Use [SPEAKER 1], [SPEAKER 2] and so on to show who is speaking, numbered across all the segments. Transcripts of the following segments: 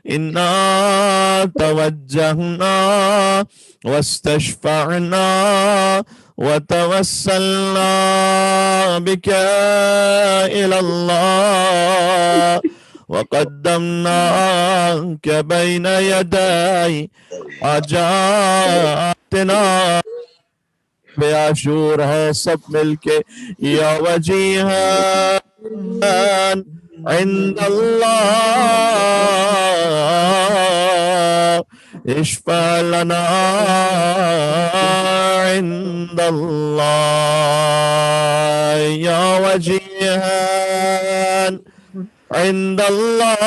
[SPEAKER 1] إنا توجهنا واستشفعنا وتوسلنا بك إلى الله وقدمناك بين يدي حاجاتنا. بے عاشور ہے سب مل کے یا وجیہا عند اللہ اشفع لنا عند اللہ یا وجیہا عند اللہ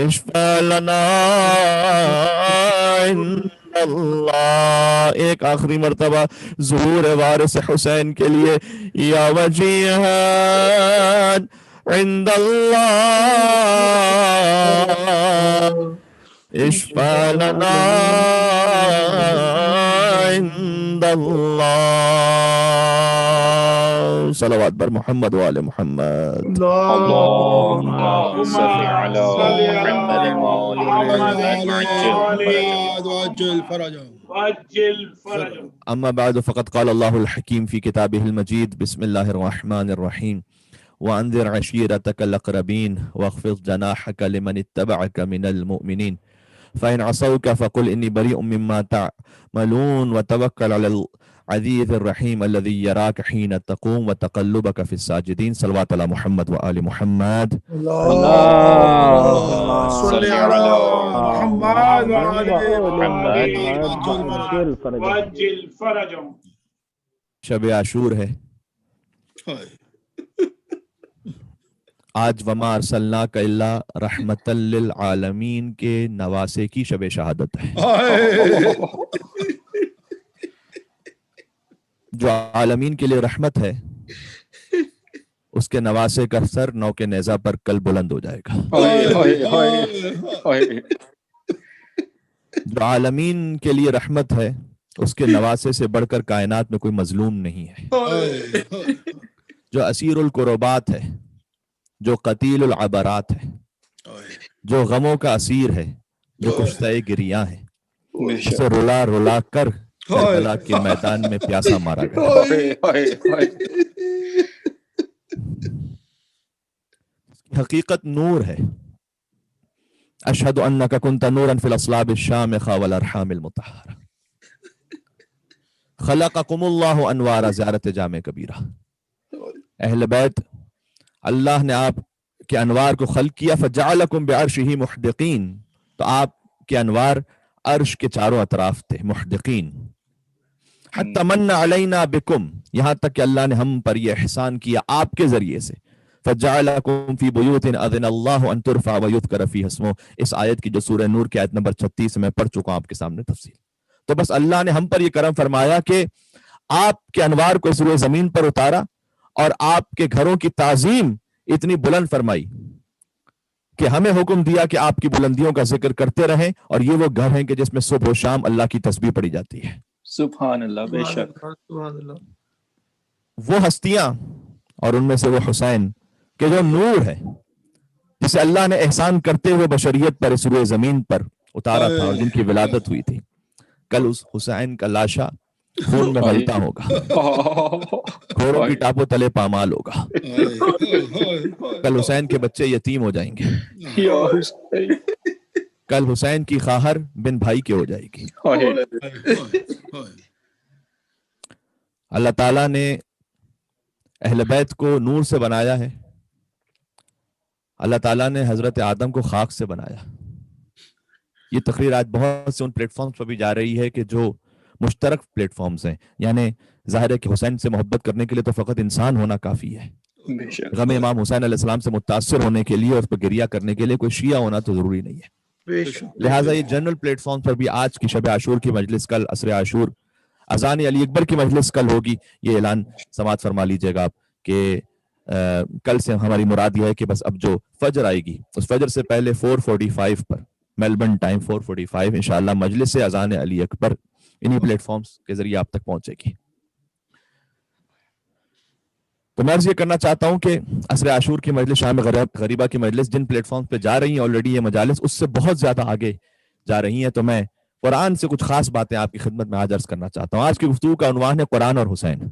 [SPEAKER 1] اشفع لنا عند اللہ. ایک آخری مرتبہ ظہور وارث حسین کے لیے یا وجیہا عند اللہ اشفع لنا عند اللہ. صلوات بر محمد وآل محمد.
[SPEAKER 2] اللهم صل على محمد وآل محمد وعجل فرجهم.
[SPEAKER 1] اما بعد فقد قال الله الحكيم في كتابه المجيد بسم الله الرحمن الرحيم وانذر عشيرتك الاقربين واخفض جناحك لمن اتبعك من المؤمنين فإن عصوك فقل إني بريء مما تعملون وتوكل على العزيز الرحيم الذي يراك حين تقوم وتقلبك في الساجدين. صلوات على محمد وآل محمد.
[SPEAKER 2] اللهم صل على محمد وآل محمد وعجل فرجهم.
[SPEAKER 1] شب عاشور ہے آج. وما ارسلناک الا رحمتا للعالمین کے نواسے کی شب شہادت ہے. جو عالمین کے لیے رحمت ہے اس کے نواسے کا سر نو کے نیزہ پر کل بلند ہو جائے گا. جو عالمین کے لیے رحمت ہے اس کے نواسے سے بڑھ کر کائنات میں کوئی مظلوم نہیں ہے. جو اسیر القربات ہے، جو قتیل العبرات ہے، جو غموں کا اسیر ہے، جو کشتہ گریاں ہے، اسے رلا رلا کر کربلا کے میدان میں پیاسا مارا گیا. حقیقت نور ہے. اشہد انک کنت نورا فی الاصلاب الشامخہ والارحام المطہرہ. خلقکم اللہ انوارا. زیارت جامع کبیرہ. اہل بیت، اللہ نے آپ کے انوار کو خلق کیا. فجعلکم بعرشہ محدقین. تو آپ کے انوار عرش کے چاروں اطراف تھے، محدقین. حتی من علینا بکم. یہاں تک کہ اللہ نے ہم پر یہ احسان کیا آپ کے ذریعے سے. فجعلکم فی بیوت اذن اللہ ان ترفع ویذکر فیہا اسمہ. اس آیت کی جو سورہ نور کی آیت نمبر 36 میں پڑھ چکا ہوں آپ کے سامنے تفصیل. تو بس اللہ نے ہم پر یہ کرم فرمایا کہ آپ کے انوار کو اس روئے زمین پر اتارا اور آپ کے گھروں کی تعظیم اتنی بلند فرمائی کہ ہمیں حکم دیا کہ آپ کی بلندیوں کا ذکر کرتے رہیں. اور یہ وہ گھر ہیں کہ جس میں صبح و شام اللہ کی تسبیح پڑھی جاتی ہے.
[SPEAKER 2] سبحان اللہ. بے شک
[SPEAKER 1] وہ ہستیاں اور ان میں سے وہ حسین کہ جو نور ہے، جسے اللہ نے احسان کرتے ہوئے بشریت پر اس روئے زمین پر اتارا تھا اور جن کی ولادت ہوئی تھی. کل اس حسین کا لاشا خون میں غلطہ ہوگا، گھوڑوں کی ٹاپوں تلے پامال ہوگا. کل حسین کے بچے یتیم ہو جائیں گے. کل حسین کی خواہر بن بھائی کے ہو جائے گی. اللہ تعالیٰ نے اہل بیت کو نور سے بنایا ہے. اللہ تعالیٰ نے حضرت آدم کو خاک سے بنایا. یہ تقریر آج بہت سے ان پلیٹ فارمز پر بھی جا رہی ہے کہ جو مشترک پلیٹ فارمز ہیں. یعنی ظاہر ہے کہ حسین سے محبت کرنے کے لیے تو فقط انسان ہونا کافی ہے. غم امام حسین علیہ السلام سے متاثر ہونے کے لیے اور اس پر گریہ کرنے کے لیے کوئی شیعہ ہونا تو ضروری نہیں ہے. لہٰذا یہ جنرل پلیٹ فارم پر بھی آج کی شب عاشور کی مجلس، کل عصر عاشور، اذان علی اکبر کی مجلس کل ہوگی. یہ اعلان سماعت فرما لیجئے گا آپ کہ کل سے ہماری مراد یہ ہے کہ بس اب جو فجر آئے گی اس فجر سے پہلے 4:45 پر میلبرن ٹائم 4:45 انشاءاللہ مجلس اذان علی اکبر انہی پلیٹ فارمز کے ذریعے آپ تک پہنچے گی. تو میں عرض یہ کرنا چاہتا ہوں کہ عصر عاشور کی مجلس، شام غریبہ کی مجلس جن پلیٹ فارم پہ جا رہی ہیں آلریڈی یہ مجالس، اس سے بہت زیادہ آگے جا رہی ہیں. تو میں قرآن سے کچھ خاص باتیں آپ کی خدمت میں آج عرض کرنا چاہتا ہوں. آج کی گفتگو کا عنوان ہے قرآن اور حسین.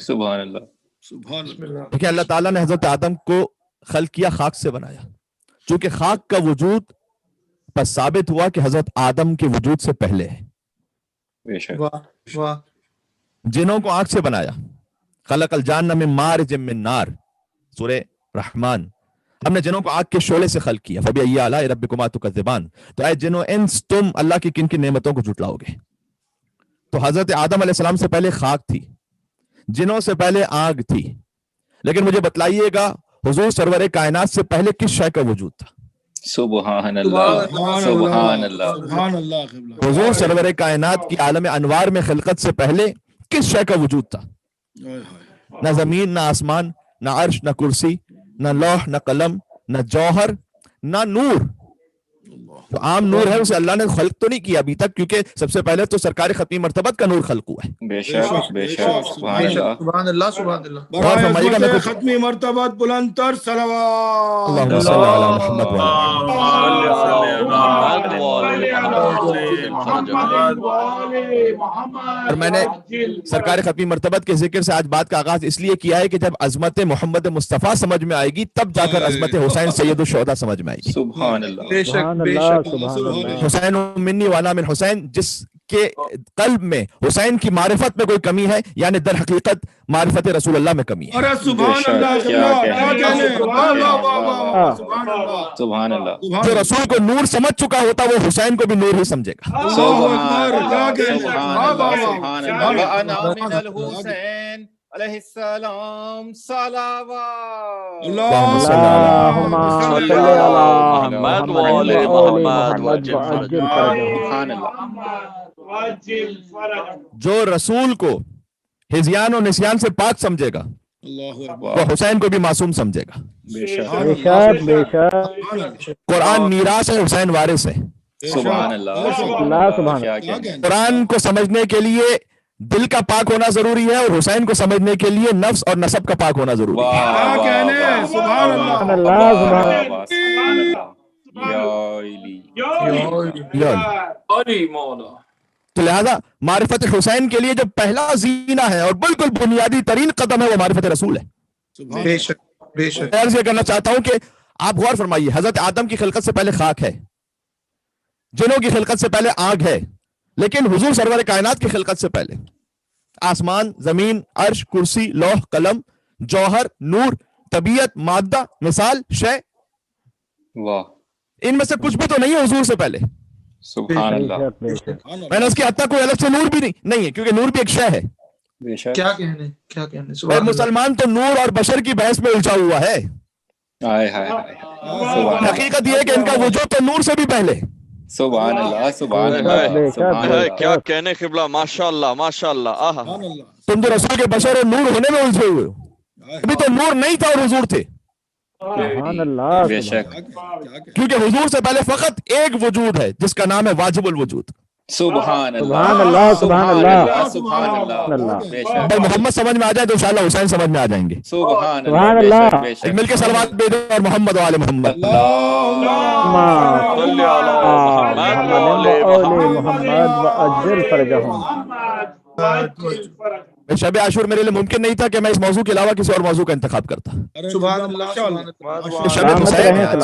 [SPEAKER 2] سبحان اللہ سبحان اللہ.
[SPEAKER 1] دیکھیں اللہ تعالیٰ نے حضرت آدم کو خلق کیا، خاک سے بنایا. چونکہ خاک کا وجود پر ثابت ہوا کہ حضرت آدم کے وجود سے پہلے ہے.
[SPEAKER 2] بے شک.
[SPEAKER 3] واہ.
[SPEAKER 1] جنوں کو آنکھ سے بنایا. خلق الجان من مارج من نار، سورہ رحمان. ہم نے جنوں کو آگ کے شعلے سے خلق کیا. فبأي آلاء ربكما تكذبان. تو اے جنوں انس، تم اللہ کی کن کن نعمتوں کو جھٹلاؤ گے؟ تو حضرت آدم علیہ السلام سے پہلے خاک تھی، جنوں سے پہلے آگ تھی. لیکن مجھے بتلائیے گا حضور سرور کائنات سے پہلے کس شے کا وجود تھا؟
[SPEAKER 2] سبحان اللہ سبحان اللہ
[SPEAKER 3] سبحان اللہ.
[SPEAKER 1] حضور سرور کائنات کی عالم انوار میں خلقت سے پہلے کس شے کا وجود تھا؟ نہ زمین، نہ آسمان، نہ عرش، نہ کرسی، نہ لوح، نہ قلم، نہ جوہر، نہ نور. تو عام نور ہے، اسے اللہ نے خلق تو نہیں کیا ابھی تک، کیونکہ سب سے پہلے تو سرکار ختمی مرتبت کا نور خلق ہوا ہے.
[SPEAKER 2] بے شک بے شک. سبحان اللہ
[SPEAKER 3] سبحان اللہ سبحان اللہ.
[SPEAKER 1] اور فرمائیے گا میں کچھ
[SPEAKER 3] ختمی مرتبت بلند تر صلوات.
[SPEAKER 1] اللہم صلی علی محمد اور میں نے سرکار ختمی مرتبت کے ذکر سے آج بات کا آغاز اس لیے کیا ہے کہ جب عظمت محمد مصطفیٰ سمجھ میں آئے گی تب جا کر عظمت حسین سید الشہداء سمجھ میں آئے گی.
[SPEAKER 2] سبحان اللہ.
[SPEAKER 3] بے شک بے شک.
[SPEAKER 1] حسین منی وانا من حسین، جس کے قلب میں حسین کی معرفت میں کوئی کمی ہے، یعنی در حقیقت معرفت رسول اللہ میں کمی ہے.
[SPEAKER 3] ارے سبحان اللہ
[SPEAKER 2] سبحان اللہ.
[SPEAKER 1] جو رسول کو نور سمجھ چکا ہوتا وہ حسین کو بھی نور ہی سمجھے گا.
[SPEAKER 2] سبحان اللہ سبحان اللہ. وانا من الحسین علیہ السلام صلوات.
[SPEAKER 1] اللہم صلی علی
[SPEAKER 4] محمد وآل محمد وعجل فرجهم.
[SPEAKER 2] سبحان اللہ.
[SPEAKER 1] جو رسول کو ہذیان و نسیان سے پاک سمجھے گا وہ حسین کو بھی معصوم سمجھے گا.
[SPEAKER 2] بے شک
[SPEAKER 5] بے شک بے شک.
[SPEAKER 1] قرآن میراث ہے، حسین وارث ہے.
[SPEAKER 2] سبحان اللہ.
[SPEAKER 5] اللہ سبحان
[SPEAKER 2] کیا کہنے.
[SPEAKER 1] قرآن کو سمجھنے کے لیے دل کا پاک ہونا ضروری ہے، اور حسین کو سمجھنے کے لیے نفس اور نسب کا پاک ہونا ضروری ہے.
[SPEAKER 2] واہ واہ
[SPEAKER 3] سبحان اللہ.
[SPEAKER 5] سبحان اللہ سبحان
[SPEAKER 2] واہ سبحان اللہ. یا علی.
[SPEAKER 1] تو لہذا معرفت حسین کے لیے جو پہلا زینہ ہے اور بالکل بنیادی ترین قدم ہے وہ معرفت رسول ہے.
[SPEAKER 3] بے شک بے شک.
[SPEAKER 1] میں عرض یہ کرنا چاہتا ہوں کہ آپ غور فرمائیے، حضرت آدم کی خلقت سے پہلے خاک ہے، جنوں کی خلقت سے پہلے آگ ہے، لیکن حضور سرور کائنات کی خلقت سے پہلے آسمان، زمین، عرش، کرسی، لوح، قلم، جوہر، نور، طبیعت، مادہ، مثال، شے،
[SPEAKER 2] واہ
[SPEAKER 1] ان میں سے کچھ بھی تو نہیں ہے حضور سے پہلے.
[SPEAKER 2] سبحان اللہ.
[SPEAKER 5] بے شک.
[SPEAKER 1] میں نے اس کے حتیٰ کوئی الگ سے نور بھی نہیں ہے، کیونکہ نور بھی ایک شے ہے.
[SPEAKER 2] بے شک.
[SPEAKER 3] کیا کہنے کیا کہنے.
[SPEAKER 1] اور
[SPEAKER 3] سبحان اللہ.
[SPEAKER 1] مسلمان تو نور اور بشر کی بحث میں الجھا ہوا ہے.
[SPEAKER 2] ہائے ہائے ہائے. سبحان اللہ.
[SPEAKER 1] حقیقت یہ ہے کہ ان کا وجود تو نور سے بھی پہلے.
[SPEAKER 2] سبحان اللہ سبحان اللہ. سبحان اللہ.
[SPEAKER 4] کیا کہنے قبلہ. ماشاء اللہ ماشاء اللہ. آہا
[SPEAKER 1] تم جو رسول کے بشر اور نور ہونے میں الجھے ہوئے ہو، ابھی تو نور نہیں تھا اور حضور تھے.
[SPEAKER 5] سبحان اللہ.
[SPEAKER 2] بے شک.
[SPEAKER 1] کیونکہ حضور سے پہلے فقط ایک وجود ہے جس کا نام ہے واجب الوجود.
[SPEAKER 2] سبحان اللہ.
[SPEAKER 5] سبحان اللہ سبحان اللہ.
[SPEAKER 2] سبحان اللہ. بے شک.
[SPEAKER 1] اگر محمد سمجھ میں آ جائے تو انشاءاللہ حسین سمجھ میں آ جائیں گے.
[SPEAKER 2] سبحان
[SPEAKER 5] سبحان
[SPEAKER 2] اللہ.
[SPEAKER 5] اللہ.
[SPEAKER 2] بے شک.
[SPEAKER 1] ایک مل کے صلوات بھیجو اور محمد و آل محمد.
[SPEAKER 4] صلی علی محمد
[SPEAKER 5] محمد محمد وعجل فرجهم.
[SPEAKER 1] شب عاشور میرے لیے ممکن نہیں تھا کہ میں اس موضوع کے علاوہ کسی اور موضوع کا انتخاب کرتا.
[SPEAKER 3] سبحان اللہ سبحان اللہ.
[SPEAKER 1] شب حسین ہے آج.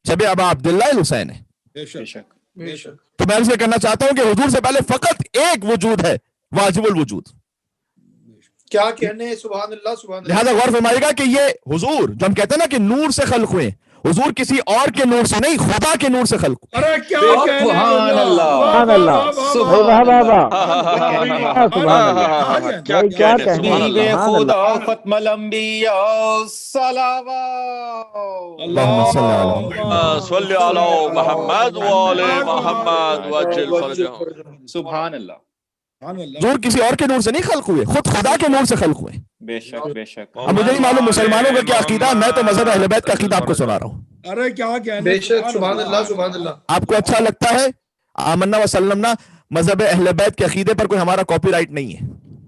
[SPEAKER 1] شب ابا عبداللہ الحسین ہے.
[SPEAKER 2] بے شک.
[SPEAKER 3] بے شک.
[SPEAKER 1] تو میں یہ کہنا چاہتا ہوں کہ حضور سے پہلے فقط ایک وجود ہے، واجب الوجود.
[SPEAKER 3] کیا کہنے. سبحان اللہ سبحان اللہ.
[SPEAKER 1] لہذا غور فرمائیے گا کہ یہ حضور جو ہم کہتے ہیں نا کہ نور سے خلق ہوئے، حضور کسی اور کے نور سے نہیں، خدا کے نور سے خلق ہوئے.
[SPEAKER 3] ارے کیا کہنے.
[SPEAKER 2] سبحان اللہ.
[SPEAKER 5] سبحان اللہ. واہ واہ واہ. سبحان اللہ.
[SPEAKER 4] کیا
[SPEAKER 5] کیا
[SPEAKER 4] کہنے.
[SPEAKER 5] کہنے.
[SPEAKER 2] بے خدا ختم الانبیاء صلوات.
[SPEAKER 1] اللہم صلی علی
[SPEAKER 4] صلی علی محمد وآل محمد وعجل فرجهم.
[SPEAKER 2] سبحان اللہ.
[SPEAKER 1] حضور کسی اور کے نور سے نہیں خلق ہوئے، خود خدا کے نور سے خلق ہوئے.
[SPEAKER 2] بے شک بے شک.
[SPEAKER 1] اب مجھے نہیں معلوم مسلمانوں کا کیا عقیدہ ہے، میں تو مذہب اہل بیت کا عقیدہ آپ کو سنا رہا ہوں.
[SPEAKER 3] ارے کیا کہنے. بے شک. سبحان اللہ سبحان اللہ.
[SPEAKER 1] آپ کو اچھا لگتا ہے آمنا و سلمنا، مذہب اہل بیت کے عقیدے پر کوئی ہمارا کاپی رائٹ نہیں ہے.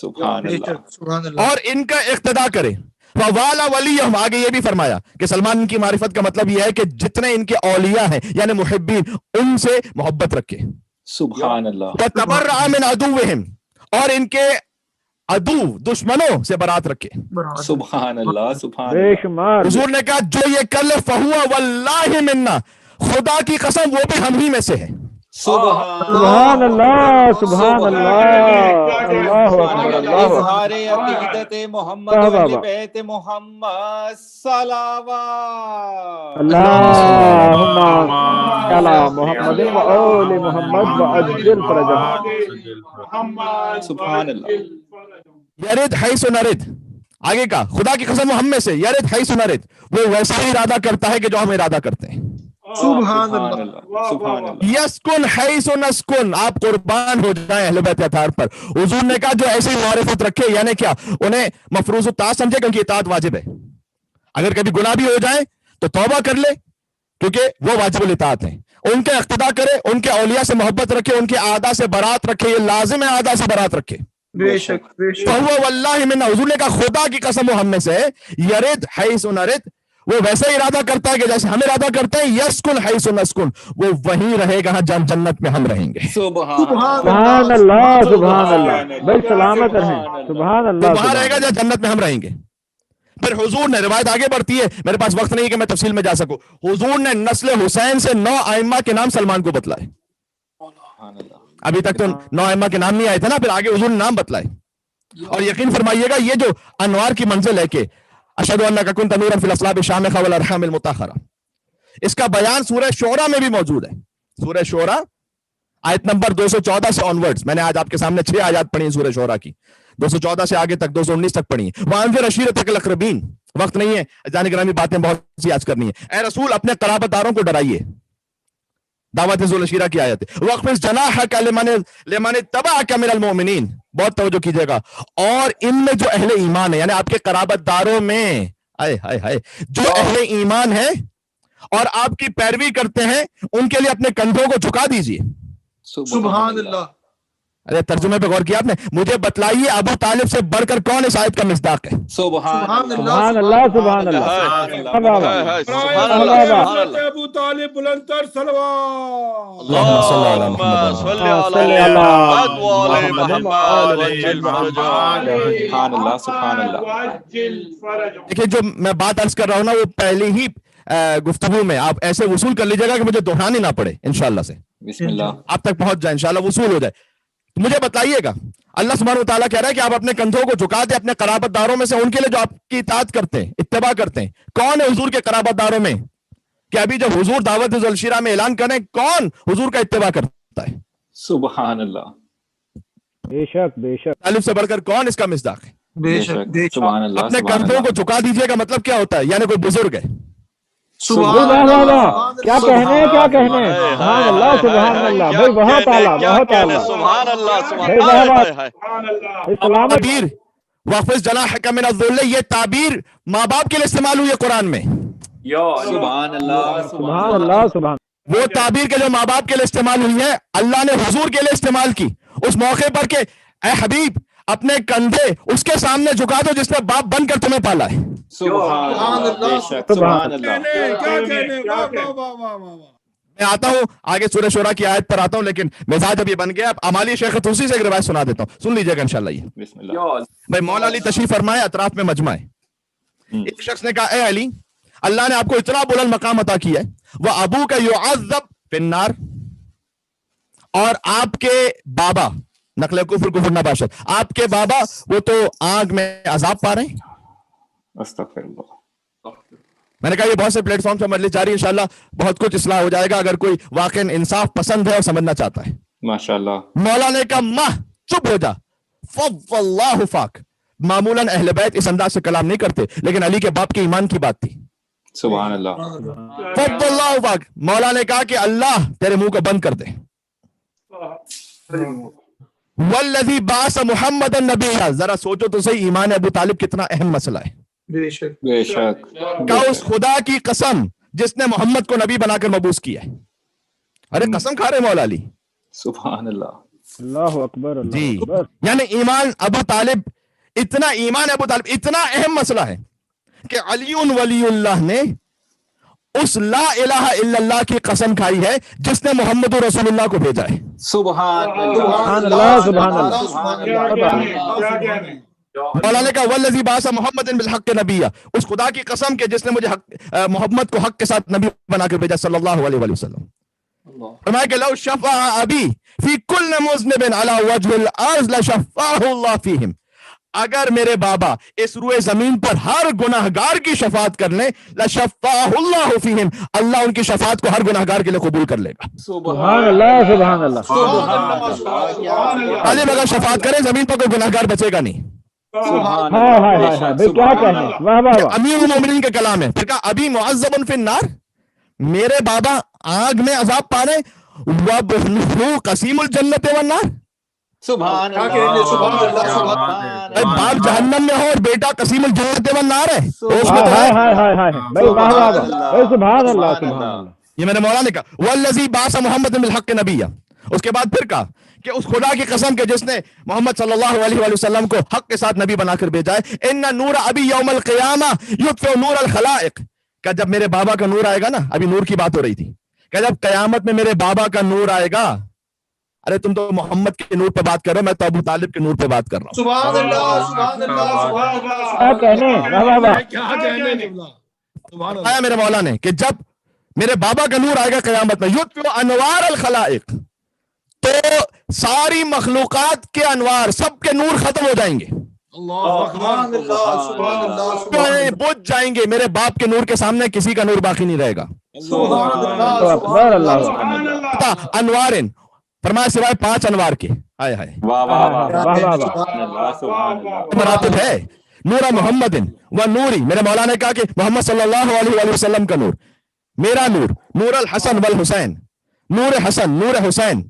[SPEAKER 5] سبحان اللہ
[SPEAKER 3] سبحان اللہ
[SPEAKER 1] اور ان کا اقتدا کرے. فوالا ولیہم، آگے یہ بھی فرمایا کہ سلمان کی معرفت کا مطلب یہ ہے کہ جتنے ان کے اولیاء ہیں یعنی محبین ان سے محبت رکھے.
[SPEAKER 5] سبحان اللہ
[SPEAKER 1] وتبرأ من عدوہم، اور ان کے عدو دشمنوں سے برات رکھے.
[SPEAKER 5] سبحان اللہ سبحان
[SPEAKER 2] بے
[SPEAKER 5] اللہ
[SPEAKER 2] شمار
[SPEAKER 1] حضور نے کہا جو یہ کر لے فہو واللہ منا، خدا کی قسم وہ بھی ہم ہی میں سے ہے.
[SPEAKER 2] سبحان اللہ سبحان اللہ اللہ اکبر اللہ اکبر.
[SPEAKER 5] اظہار عقیدت محمد و اہل بیت محمد صلوات.
[SPEAKER 2] اللہم علی محمد و آل محمد وعجل فرجهم.
[SPEAKER 5] سبحان اللہ
[SPEAKER 1] یرد حیث نرد، آگے کا خدا کی قسم وہ ہم میں سے، یرد حیث نرد، وہ ویسا ہی ارادہ کرتا ہے کہ جو ہم ارادہ کرتے ہیں.
[SPEAKER 3] سبحان
[SPEAKER 5] سبحان
[SPEAKER 3] اللہ
[SPEAKER 5] اللہ سبحان اللہ
[SPEAKER 1] یسکن حیث نسکن، آپ قربان ہو جائیں اہل بیت اطہار پر. حضور نے کہا جو ایسی معرفت رکھے یعنی کیا انہیں مفروض الطاعت سمجھے کیونکہ اطاعت واجب ہے. اگر کبھی گناہ بھی ہو جائے تو توبہ کر لے کیونکہ وہ واجب الاطاعت ہیں. ان کے اقتدا کرے، ان کے اولیاء سے محبت رکھے، ان کے اعداء سے برات رکھے. یہ لازم ہے اعداء سے برات رکھے.
[SPEAKER 3] بے شک بے شک
[SPEAKER 1] فہو واللہ منا، حضور نے کہا خدا کی قسم وہ ہم میں سے ہے. یرد حیث نرد، وہ ویسا ہی ارادہ کرتا ہے کہ جیسے ہم ارادہ کرتے ہیں. یسکن حیث نسکن، وہ وہیں رہے گا جہاں جنت میں ہم رہیں گے.
[SPEAKER 2] سبحان اللہ سبحان اللہ بھائی سلامت رہیں. سبحان
[SPEAKER 1] وہ
[SPEAKER 2] اللہ
[SPEAKER 1] وہاں رہے گا جہاں جنت میں ہم رہیں گے. پھر حضور نے، روایت آگے بڑھتی ہے، میرے پاس وقت نہیں کہ میں تفصیل میں جا سکوں، حضور نے نسل حسین سے 9 ائمہ کے نام سلمان کو بتلائے. ابھی تک تو 9 ائمہ کے نام نہیں آئے تھے نا، پھر آگے حضور نے نام بتلائے. اور یقین فرمائیے گا یہ جو انوار کی منزل ہے کہ اشہد انک کنت نورا فی الاصلاب الشامخہ والارحام المطہرہ، اس کا بیان سورہ شعراء میں بھی موجود ہے. سورہ شعراء آیت نمبر 214 سے آنورڈز، میں نے آج آپ کے سامنے 6 آیات پڑھی ہیں سورہ شعراء کی. 214 سے آگے تک 219 تک پڑھی ہیں. وانذر عشیرتک الاقربین، وقت نہیں ہے جان گرامی باتیں بہت سی آج کرنی ہے. اے رسول اپنے قرابت داروں کو ڈرائیے، دعوت ذو العشیرہ کی آیت ہے. وَاخْفِضْ جَنَاحَكَ لِمَنِ اتَّبَعَكَ مِنَ الْمُؤْمِنِينَ، بہت توجہ کیجئے گا. اور ان میں جو اہل ایمان ہے یعنی آپ کے قرابت داروں میں جو اہل ایمان ہے اور آپ کی پیروی کرتے ہیں ان کے لیے اپنے کندھوں کو جھکا دیجئے.
[SPEAKER 3] سبحان اللہ.
[SPEAKER 1] ارے ترجمے پہ غور کیا آپ نے؟ مجھے بتلائیے ابو طالب سے بڑھ کر کون اس آیت کا مصداق ہے؟
[SPEAKER 5] سبحان
[SPEAKER 2] سبحان اللہ سبحان اللہ.
[SPEAKER 3] ابو طالب بلندتر صلوات.
[SPEAKER 1] اللہم صلی علی محمد.
[SPEAKER 4] صلی علی محمد وعلی محمد وعجل فرجهم.
[SPEAKER 5] سبحان اللہ سبحان اللہ.
[SPEAKER 1] دیکھیں جو میں بات عرض کر رہا ہوں نا وہ پہلی ہی گفتگو میں آپ ایسے وصول کر لیجیے گا کہ مجھے دہرانی نہ پڑے انشاءاللہ سے،
[SPEAKER 5] بسم اللہ.
[SPEAKER 1] آپ تک پہنچ جائے انشاءاللہ، وصول ہو جائے. تو مجھے بتائیے گا اللہ سبحانہ وتعالیٰ کہہ رہا ہے کہ آپ اپنے کندھوں کو جھکا دیں اپنے قرابت داروں میں سے ان کے لیے جو آپ کی اطاعت کرتے ہیں، اتباع کرتے ہیں. کون ہے حضور کے قرابت داروں میں؟ کہ ابھی جب حضور دعوت ذو العشیرہ میں اعلان کریں کون حضور کا اتباع کرتا ہے؟
[SPEAKER 5] سبحان اللہ.
[SPEAKER 2] بے شک بے شک.
[SPEAKER 1] طالب سے بڑھ کر کون اس کا مصداق ہے؟
[SPEAKER 3] بے شک بے شک.
[SPEAKER 5] سبحان اللہ.
[SPEAKER 1] اپنے کندھوں کو جھکا دیجئے کا مطلب کیا ہوتا ہے؟ یعنی کوئی بزرگ ہے.
[SPEAKER 3] سبحان
[SPEAKER 2] اللہ
[SPEAKER 3] اللہ.
[SPEAKER 2] کیا کہنے کیا کہنے. سبحان اللہ سبحان اللہ بھائی بہت اعلیٰ بہت اعلیٰ.
[SPEAKER 4] سبحان اللہ سبحان
[SPEAKER 2] بھائی
[SPEAKER 4] اللہ.
[SPEAKER 2] بھائی سلامت.
[SPEAKER 1] تعبیر وَاخْفِضْ جَنَاحَكَ مِنَ الذُّلِّ، یہ تعبیر ماں باپ کے لیے استعمال ہوئی ہے قرآن میں.
[SPEAKER 5] سبحان اللہ
[SPEAKER 2] سبحان اللہ سبحان.
[SPEAKER 1] وہ تعبیر کے جو ماں باپ کے لیے استعمال ہوئی ہے اللہ نے حضور کے لیے استعمال کی اس موقع پر کہ اے حبیب اپنے کندھے اس کے سامنے جھکا دو جس نے باپ بن کر تمہیں پالا ہے.
[SPEAKER 5] سبحان اللہ. بے شک. سبحان اللہ.
[SPEAKER 3] کیا کہنے. واہ واہ واہ واہ واہ.
[SPEAKER 1] میں آتا ہوں آگے سورہ شعراء کی آیت پر آتا ہوں، لیکن مزاج اب یہ بن گیا. امالی شیخ طوسی سے ایک روایت سنا دیتا ہوں، سن لیجیے گا انشاءاللہ. یہ
[SPEAKER 5] بسم اللہ.
[SPEAKER 1] بھائی مولا علی تشریف فرمائے، اطراف میں مجمع ہے. ایک شخص نے کہا اے علی اللہ نے آپ کو اتنا بلند مقام عطا کیا ہے، وہ ابو کا یعذب فی النار، اور آپ کے بابا نقل کفر کفر نباشت، آپ کے بابا وہ تو آگ میں عذاب پا رہے ہیں.
[SPEAKER 5] استغفر اللہ.
[SPEAKER 1] میں نے کہا یہ بہت سے پلیٹ فارم سے مجلس جاری ہے، انشاءاللہ بہت کچھ اصلاح ہو جائے گا اگر کوئی واقعا انصاف پسند ہے اور سمجھنا چاہتا ہے.
[SPEAKER 5] ماشاءاللہ.
[SPEAKER 1] مولا نے کہا ماں چپ ہو جا، فواللہ فاک. معمولاً اہل بیت اس انداز سے کلام نہیں کرتے لیکن علی کے باپ کے ایمان کی بات تھی.
[SPEAKER 5] سبحان اللہ.
[SPEAKER 1] فواللہ فاک. مولا نے کہا کہ اللہ تیرے منہ کو بند کر دے. والذی بعث محمد النبی، ذرا سوچو تو صحیح ایمان ابو طالب کتنا اہم مسئلہ ہے.
[SPEAKER 3] بے شک
[SPEAKER 5] بے شک.
[SPEAKER 1] کہ اس خدا کی قسم جس نے محمد کو نبی بنا کر مبعوث کیا ہے. ارے قسم کھا رہے مولا علی.
[SPEAKER 5] سبحان اللہ.
[SPEAKER 2] اللہ اکبر
[SPEAKER 1] جی
[SPEAKER 2] اللہ اکبر.
[SPEAKER 1] یعنی ایمان ابو طالب اتنا اہم مسئلہ ہے کہ علی ولی اللہ نے اس لا الہ الا اللہ کی قسم کھائی ہے جس نے محمد رسول اللہ کو بھیجا ہے.
[SPEAKER 5] سبحان
[SPEAKER 2] سبحان اللہ سبحان اللہ.
[SPEAKER 1] مولانا نے کہا والذی بعث محمد بالحق نبیہ، اس خدا کی قسم کہ جس نے مجھے محمد کو حق کے ساتھ نبی بنا کر بھیجا صلی اللہ علیہ وآلہ وسلم. فرمایا کہ لو شفع ابی فی کل مذنب علی وجہ الارض لشفعہ اللہ فیہم، اگر میرے بابا اس روئے زمین پر ہر گناہگار کی شفاعت کر لیں لشفعہ اللہ فیہم، اللہ ان کی شفاعت کو ہر گناہگار کے لیے قبول کر لے گا.
[SPEAKER 2] سبحان اللہ سبحان اللہ.
[SPEAKER 1] عالم اگر شفاعت کریں زمین پر کوئی گناہگار بچے گا نہیں.
[SPEAKER 2] ہائے ہائے ہائے ہائے بھئی کیا کہنے. واہ واہ واہ.
[SPEAKER 1] امیر المومنین کا کلام ہے. پھر کہا ابھی معذب فی النار، میرے بابا آگ میں عذاب پا رہے وابنہ قسیم الجنت والنار.
[SPEAKER 5] سبحان
[SPEAKER 3] کیا کہنے. سبحان اللہ سبحان
[SPEAKER 1] اے باپ جہنم میں ہو اور بیٹا قسیم الجنت والنار ہے. اس میں تو
[SPEAKER 2] ہائے
[SPEAKER 1] ہے.
[SPEAKER 2] ہائے ہائے ہائے بھئی واہ واہ واہ. بھئی سبحان اللہ سبحان اللہ.
[SPEAKER 1] یہ میں نے مولانا نے کہا والذی بعث محمد بالحق نبیہ. اس کے بعد پھر کہا کہ اس خدا کی قسم کہ جس نے محمد صلی اللہ علیہ وآلہ وسلم کو حق کے ساتھ نبی بنا کر بھیجا ہے ان نور ابی یوم القیامہ یطفئ نور الخلائق، کہ جب میرے بابا کا نور آئے گا نا، ابھی نور کی بات ہو رہی تھی، کہ جب قیامت میں میرے بابا کا نور آئے گا، ارے تم تو محمد کے نور پہ بات کر رہے ہو، میں تو ابو طالب کے نور پہ بات کر رہا ہوں.
[SPEAKER 3] سبحان اللہ سبحان اللہ سبحان اللہ.
[SPEAKER 2] کیا کہنے. واہ واہ واہ.
[SPEAKER 3] کیا کہنے. سبحان اللہ.
[SPEAKER 1] آیا میرے مولا نے کہ جب میرے بابا کا نور آئے گا قیامت میں یطفئ انوار الخلائق، تو ساری مخلوقات کے انوار سب کے نور ختم ہو جائیں گے،
[SPEAKER 3] سبحان اللہ سبحان اللہ.
[SPEAKER 1] بجھ جائیں گے. میرے باپ کے نور کے سامنے کسی کا نور باقی نہیں رہے گا.
[SPEAKER 3] سبحان اللہ
[SPEAKER 2] اللہ اکبر اللہ اکبر.
[SPEAKER 1] انوارن فرمایا سوائے 5 انوار کے. آئے ہائے
[SPEAKER 5] واہ واہ واہ.
[SPEAKER 2] واہ واہ واہ.
[SPEAKER 5] سبحان اللہ.
[SPEAKER 1] مراتب ہے. نور محمد و نوری، میرے مولانا نے کہا کہ محمد صلی اللہ علیہ وآلہ وسلم کا نور، میرا نور، نور الحسن والحسین، نور حسن نور حسین.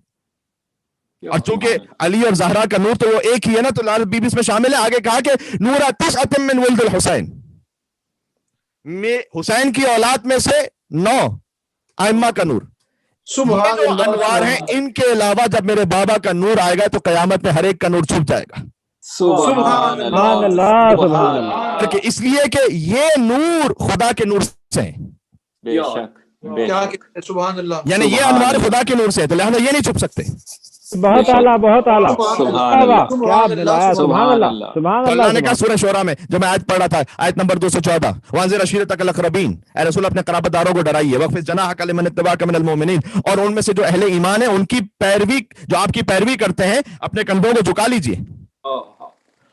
[SPEAKER 1] اور چونکہ علی اور زہرا کا نور تو وہ ایک ہی ہے نا، تو لال بی بی اس میں شامل ہے. آگے کہا کہ نور تسعۃ من ولد الحسین، حسین کی اولاد میں سے 9 ائمہ کا نور.
[SPEAKER 3] سبحان
[SPEAKER 1] یہ جو
[SPEAKER 3] اللہ.
[SPEAKER 1] انوار ہیں ان کے علاوہ جب میرے بابا کا نور آئے گا تو قیامت میں ہر ایک کا نور چھپ جائے گا.
[SPEAKER 5] سبحان
[SPEAKER 2] سبحان اللہ سبحان اللہ.
[SPEAKER 1] کہ اس لیے کہ یہ نور خدا کے نور سے ہیں،
[SPEAKER 5] بے شک بے
[SPEAKER 3] کیا
[SPEAKER 5] شک.
[SPEAKER 3] کہنے. سبحان اللہ.
[SPEAKER 1] یعنی یہ انوار خدا کے نور سے ہے، تو لہذا یہ نہیں چھپ سکتے.
[SPEAKER 2] بہت اعلیٰ بہت اعلیٰ.
[SPEAKER 5] سبحان
[SPEAKER 2] واہ
[SPEAKER 5] اللہ.
[SPEAKER 2] واہ. کیا بلایا. سبحان اللہ سبحان
[SPEAKER 1] تو اللہ نے کہا
[SPEAKER 2] اللہ.
[SPEAKER 1] سورہ شورا میں جو میں آیت پڑھ رہا تھا، آیت نمبر 214، وانذر عشیرتک الاقربین، اے رسول اپنے قرابت داروں کو ڈرائیے، واخفض جناحک لمن اتبعک من المؤمنین، اور ان میں سے جو اہل ایمان ہیں ان کی پیروی، جو آپ کی پیروی کرتے ہیں، اپنے کندھوں کو جھکا لیجئے.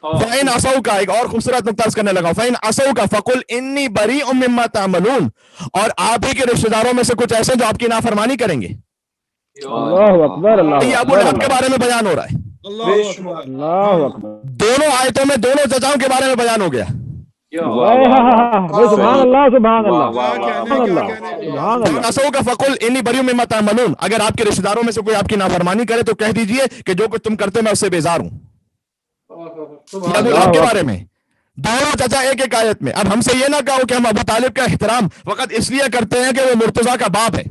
[SPEAKER 1] فَإِنْ عَصَوْكَ، ایک اور خوبصورت نقطہ کرنے لگا، فَإِنْ عَصَوْكَ فَقُلْ إِنِّي بَرِيءٌ مِّمَّا تَعْمَلُونَ، اور آپ ہی کے رشتہ داروں میں سے کچھ ایسے جو آپ کی نافرمانی کریں گے.
[SPEAKER 2] اللہ اکبر اللہ
[SPEAKER 1] یہ ابو لہب کے بارے میں بیان ہو رہا ہے.
[SPEAKER 2] اللہ اکبر.
[SPEAKER 1] دونوں آیتوں میں دونوں چچاؤں کے بارے میں بیان ہو گیا.
[SPEAKER 2] سبحان اللہ سبحان اللہ سبحان اللہ سبحان اللہ.
[SPEAKER 1] عَصَوْكَ فَقُلْ إِنِّي بَرِيءٌ مِّمَّا تَعْمَلُونَ، اگر آپ کے رشتہ داروں میں سے کوئی آپ کی نافرمانی کرے تو کہہ دیجئے کہ جو کچھ تم کرتے میں اس سے بیزار ہوں. ابو لہب کے بارے میں دونوں چچا ایک ایک آیت میں. اب ہم سے یہ نہ کہو کہ ہم ابو طالب کا احترام فقط اس لیے کرتے ہیں کہ وہ مرتضیٰ کا باپ ہے.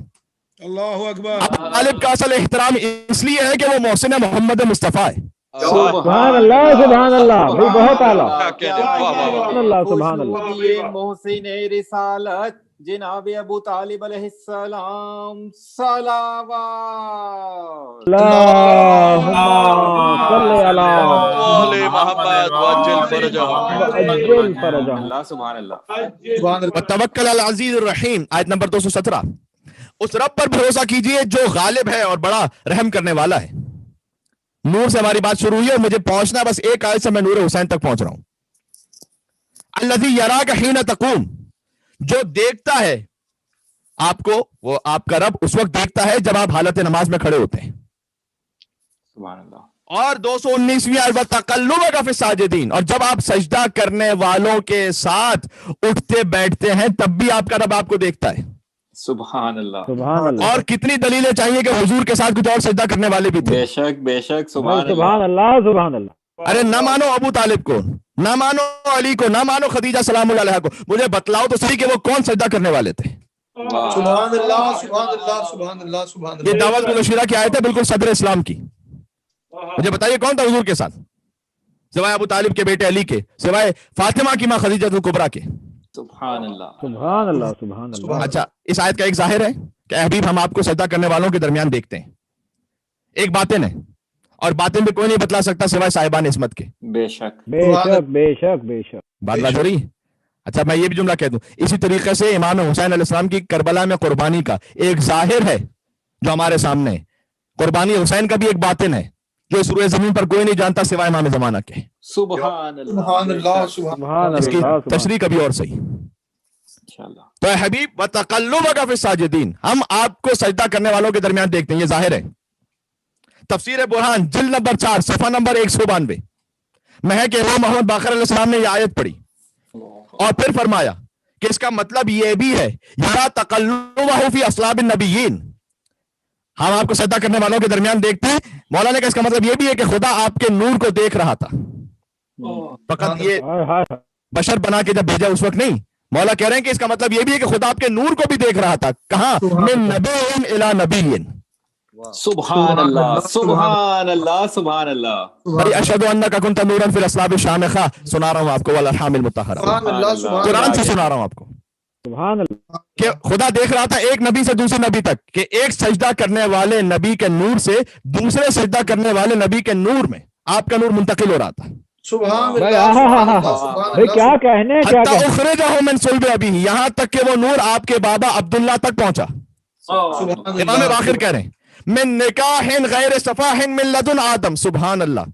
[SPEAKER 3] اللہ اکبر.
[SPEAKER 1] ابو طالب کا اصل احترام اس لیے ہے کہ وہ محسن محمد مصطفیٰ ہے.
[SPEAKER 2] سبحان اللہ سبحان اللہ. بھئی بہت اعلیٰ.
[SPEAKER 4] کیا کہنے. واہ واہ واہ.
[SPEAKER 2] سبحان اللہ سبحان اللہ.
[SPEAKER 5] یہ محسن رسالت جناب ابو طالب علیہ السلام صلوات.
[SPEAKER 2] اللہم صلی علی
[SPEAKER 4] وآل محمد وعجل فرجهم.
[SPEAKER 2] اجل فرجہ.
[SPEAKER 5] اللہ سبحان اللہ.
[SPEAKER 3] سبحان اللہ.
[SPEAKER 1] وتوکل علی العزیز الرحیم، آیت نمبر 217، اس رب پر بھروسہ کیجئے جو غالب ہے اور بڑا رحم کرنے والا ہے. نور سے ہماری بات شروع ہوئی اور مجھے پہنچنا بس ایک آیت سے میں نور حسین تک پہنچ رہا ہوں. الذی یراک حین تقوم، جو دیکھتا ہے آپ کو، وہ آپ کا رب اس وقت دیکھتا ہے جب آپ حالت نماز میں کھڑے ہوتے ہیں.
[SPEAKER 5] سبحان اللہ.
[SPEAKER 1] اور 219ویں آیت وتقلبک فی الساجدین، اور جب آپ سجدہ کرنے والوں کے ساتھ اٹھتے بیٹھتے ہیں تب بھی آپ کا رب آپ کو دیکھتا ہے.
[SPEAKER 5] سبحان اللہ.
[SPEAKER 2] سبحان اللہ.
[SPEAKER 1] اور کتنی دلیلیں چاہیے کہ حضور کے ساتھ کچھ اور سجدہ کرنے والے بھی تھے.
[SPEAKER 5] بے شک بے شک. سبحان اللہ.
[SPEAKER 2] سبحان اللہ سبحان اللہ.
[SPEAKER 1] ارے نہ مانو ابو طالب کو، نہ مانو علی کو، نہ مانو خدیجہ سلام اللہ علیہا کو، مجھے بتلاؤ تو صحیح کہ وہ کون سجدہ کرنے والے تھے.
[SPEAKER 3] سبحان اللہ سبحان اللہ سبحان اللہ سبحان اللہ.
[SPEAKER 1] یہ دعوت البشیرہ کی آیت ہے بالکل صدر اسلام کی. مجھے بتائیے کون تھا حضور کے ساتھ سوائے ابو طالب کے بیٹے علی کے، سوائے فاطمہ کی ماں خدیجہ الکبریٰ کے؟
[SPEAKER 5] سبحان اللہ
[SPEAKER 2] سبحان اللہ سبحان اللہ.
[SPEAKER 1] اچھا اس آیت کا ایک ظاہر ہے کہ اے حبیب ہم آپ کو سجدہ کرنے والوں کے درمیان دیکھتے ہیں، ایک باطن ہے اور باطن بھی کوئی نہیں بتلا سکتا سوائے صاحبان عصمت کے.
[SPEAKER 5] بے شک
[SPEAKER 2] بے شک بے شک بے شک.
[SPEAKER 1] بات بات ہو رہی ہے. اچھا میں یہ بھی جملہ کہہ دوں، اسی طریقے سے امام حسین علیہ السلام کی کربلا میں قربانی کا ایک ظاہر ہے جو ہمارے سامنے ہے، قربانی حسین کا بھی ایک باطن ہے جو اس روئے زمین پر کوئی نہیں جانتا سوائے امام زمانہ کے.
[SPEAKER 5] سبحان اللہ
[SPEAKER 3] سبحان اللہ
[SPEAKER 2] سبحان
[SPEAKER 1] اس کی
[SPEAKER 2] اللہ
[SPEAKER 1] تشریح کبھی اور صحیح.
[SPEAKER 5] انشاءاللہ.
[SPEAKER 1] تو اے حبیب وَتَقَلُّبَكَ فِي السَّاجِدِينَ، ہم آپ کو سجدہ کرنے والوں کے درمیان دیکھتے ہیں، یہ ظاہر ہے. تفسیر برہان جلد نمبر 4 صفحہ نمبر 192 میں ہے کہ امام محمد باقر علیہ السلام نے یہ آیت پڑھی اور پھر فرمایا کہ اس کا مطلب یہ بھی ہے یَرَا تَقَلُّبَهُ فِي أَصْلَابِ النَّبِيِّينَ، ہم آپ کو سجدہ کرنے والوں کے درمیان دیکھتے ہیں. مولانا کا اس کا مطلب یہ بھی ہے کہ خدا آپ کے نور کو دیکھ رہا تھا، فقط یہ
[SPEAKER 2] ہائے ہائے.
[SPEAKER 1] بشر بنا کے جب بھیجا اس وقت نہیں. مولا کہہ رہے ہیں کہ اس کا مطلب یہ بھی ہے کہ خدا آپ کے نور کو بھی دیکھ رہا تھا. کہاں؟ من نبی الی نبی.
[SPEAKER 5] سبحان اللہ سبحان اللہ سبحان اللہ.
[SPEAKER 1] اشہد انک کنت نورا فی الاصلاب الشامخہ سنا رہا ہوں آپ کو والارحام المطہرہ،
[SPEAKER 3] سبحان اللہ سبحان
[SPEAKER 1] قرآن
[SPEAKER 3] اللہ
[SPEAKER 1] سے سنا رہا ہوں آپ کو
[SPEAKER 2] سبحان اللہ.
[SPEAKER 1] کہ خدا دیکھ رہا تھا ایک نبی سے دوسرے نبی تک کہ ایک سجدہ کرنے والے نبی کے نور سے دوسرے سجدہ کرنے والے نبی کے نور میں آپ کا نور منتقل ہو رہا تھا.
[SPEAKER 3] سبحان
[SPEAKER 2] بھائی
[SPEAKER 3] اللہ
[SPEAKER 2] بھائی کیا کہنے کیا
[SPEAKER 1] حتی
[SPEAKER 2] کہنے.
[SPEAKER 1] اخرجہ من صلب ابیہ، یہاں تک کہ وہ نور آپ کے بابا عبداللہ تک پہنچا. امام باقر کہہ رہے ہیں من نکاح غیر صفاح من لدن آدم، سبحان اللہ،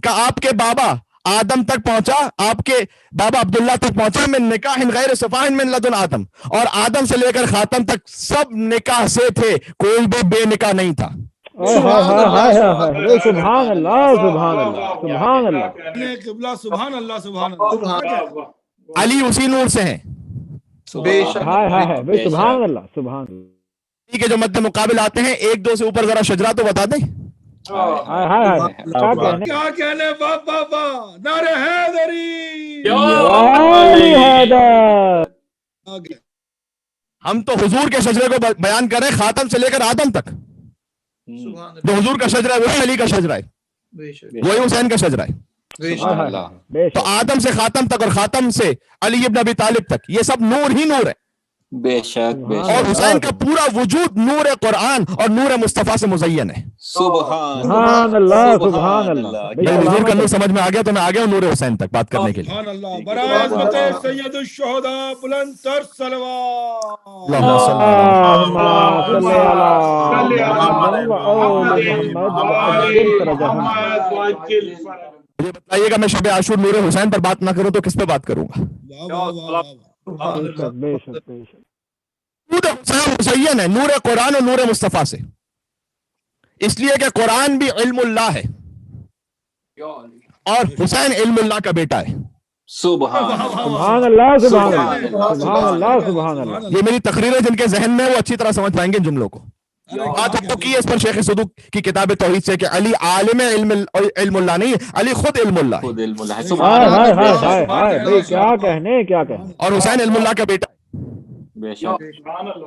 [SPEAKER 1] کہ آپ کے بابا آدم تک پہنچا، آپ کے بابا عبداللہ تک پہنچا من نکاح غیر صفاح من لدن آدم، اور آدم سے لے کر خاتم تک سب نکاح سے تھے، کوئی بھی بے نکاح نہیں تھا.
[SPEAKER 2] سبحان اللہ سبحان اللہ سبحان اللہ.
[SPEAKER 6] سبحان اللہ سبحان اللہ.
[SPEAKER 1] علی اسی نور سے ہیں.
[SPEAKER 3] بے شک
[SPEAKER 2] ہائے ہائے ہائے بھائی سبحان اللہ سبحان اللہ.
[SPEAKER 1] علی کے جو مد مقابل آتے ہیں ایک دو سے اوپر ذرا شجرا تو بتا دیں.
[SPEAKER 2] ہائے ہائے ہائے کیا کہنے.
[SPEAKER 6] کیا کہنے واہ واہ واہ نعرہ حیدری.
[SPEAKER 2] علی حیدر.
[SPEAKER 1] ہم تو حضور کے شجرے کو بیان کر رہے ہیں خاتم سے لے کر آدم تک.
[SPEAKER 3] سبحان
[SPEAKER 1] جو حضور کا شجرہ ہے وہی علی کا شجرہ ہے،
[SPEAKER 3] بے شک
[SPEAKER 1] وہی حسین کا شجرہ ہے.
[SPEAKER 3] بے شک
[SPEAKER 5] سبحان اللہ.
[SPEAKER 2] بے
[SPEAKER 1] تو
[SPEAKER 2] شک
[SPEAKER 1] آدم سے خاتم تک اور خاتم سے علی ابن ابی طالب تک یہ سب نور ہی نور ہے.
[SPEAKER 5] بے شک بے
[SPEAKER 1] اور
[SPEAKER 5] شک.
[SPEAKER 1] حسین کا پورا وجود نور قرآن اور نور مصطفیٰ سے مزین ہے.
[SPEAKER 2] سبحان اللہ سبحان اللہ.
[SPEAKER 1] جب حضور کا نور سمجھ میں آ گیا تو میں آ گیا نور حسین تک بات کرنے کے لیے.
[SPEAKER 6] سبحان اللہ. برائے عظمت سید الشہداء بلند تر صلوات.
[SPEAKER 1] اللہم صلی اللہ
[SPEAKER 2] اللہم صلی علی محمد
[SPEAKER 1] مجھے بتائیے گا میں شب عاشور نور حسین پر بات نہ کروں تو کس پہ بات کروں گا؟
[SPEAKER 6] واہ واہ واہ واہ.
[SPEAKER 2] بے شک بے شک.
[SPEAKER 1] نور حسین مزین ہے نور قرآن اور نور مصطفیٰ سے، اس لیے کہ قرآن بھی علم اللہ ہے اور حسین علم اللہ کا بیٹا ہے.
[SPEAKER 5] سبحان
[SPEAKER 2] سبحان اللہ سبحان اللہ سبحان اللہ سبحان اللہ.
[SPEAKER 1] یہ میری تقریریں جن کے ذہن میں وہ اچھی طرح سمجھ پائیں گے ان جملوں کو. بات ہم تو کی ہے اس پر شیخ صدوق کی کتاب توحید سے کہ علی عالم علم اللہ نہیں، علی خود علم اللہ ہے
[SPEAKER 5] خود علم اللہ.
[SPEAKER 2] ہائے
[SPEAKER 5] سبحان
[SPEAKER 2] ہائے
[SPEAKER 5] اللہ.
[SPEAKER 2] ہائے ہائے بھائی کیا کہنے کیا کہنے.
[SPEAKER 1] اور حسین علم اللہ کا بیٹا ہے.
[SPEAKER 5] بے شک.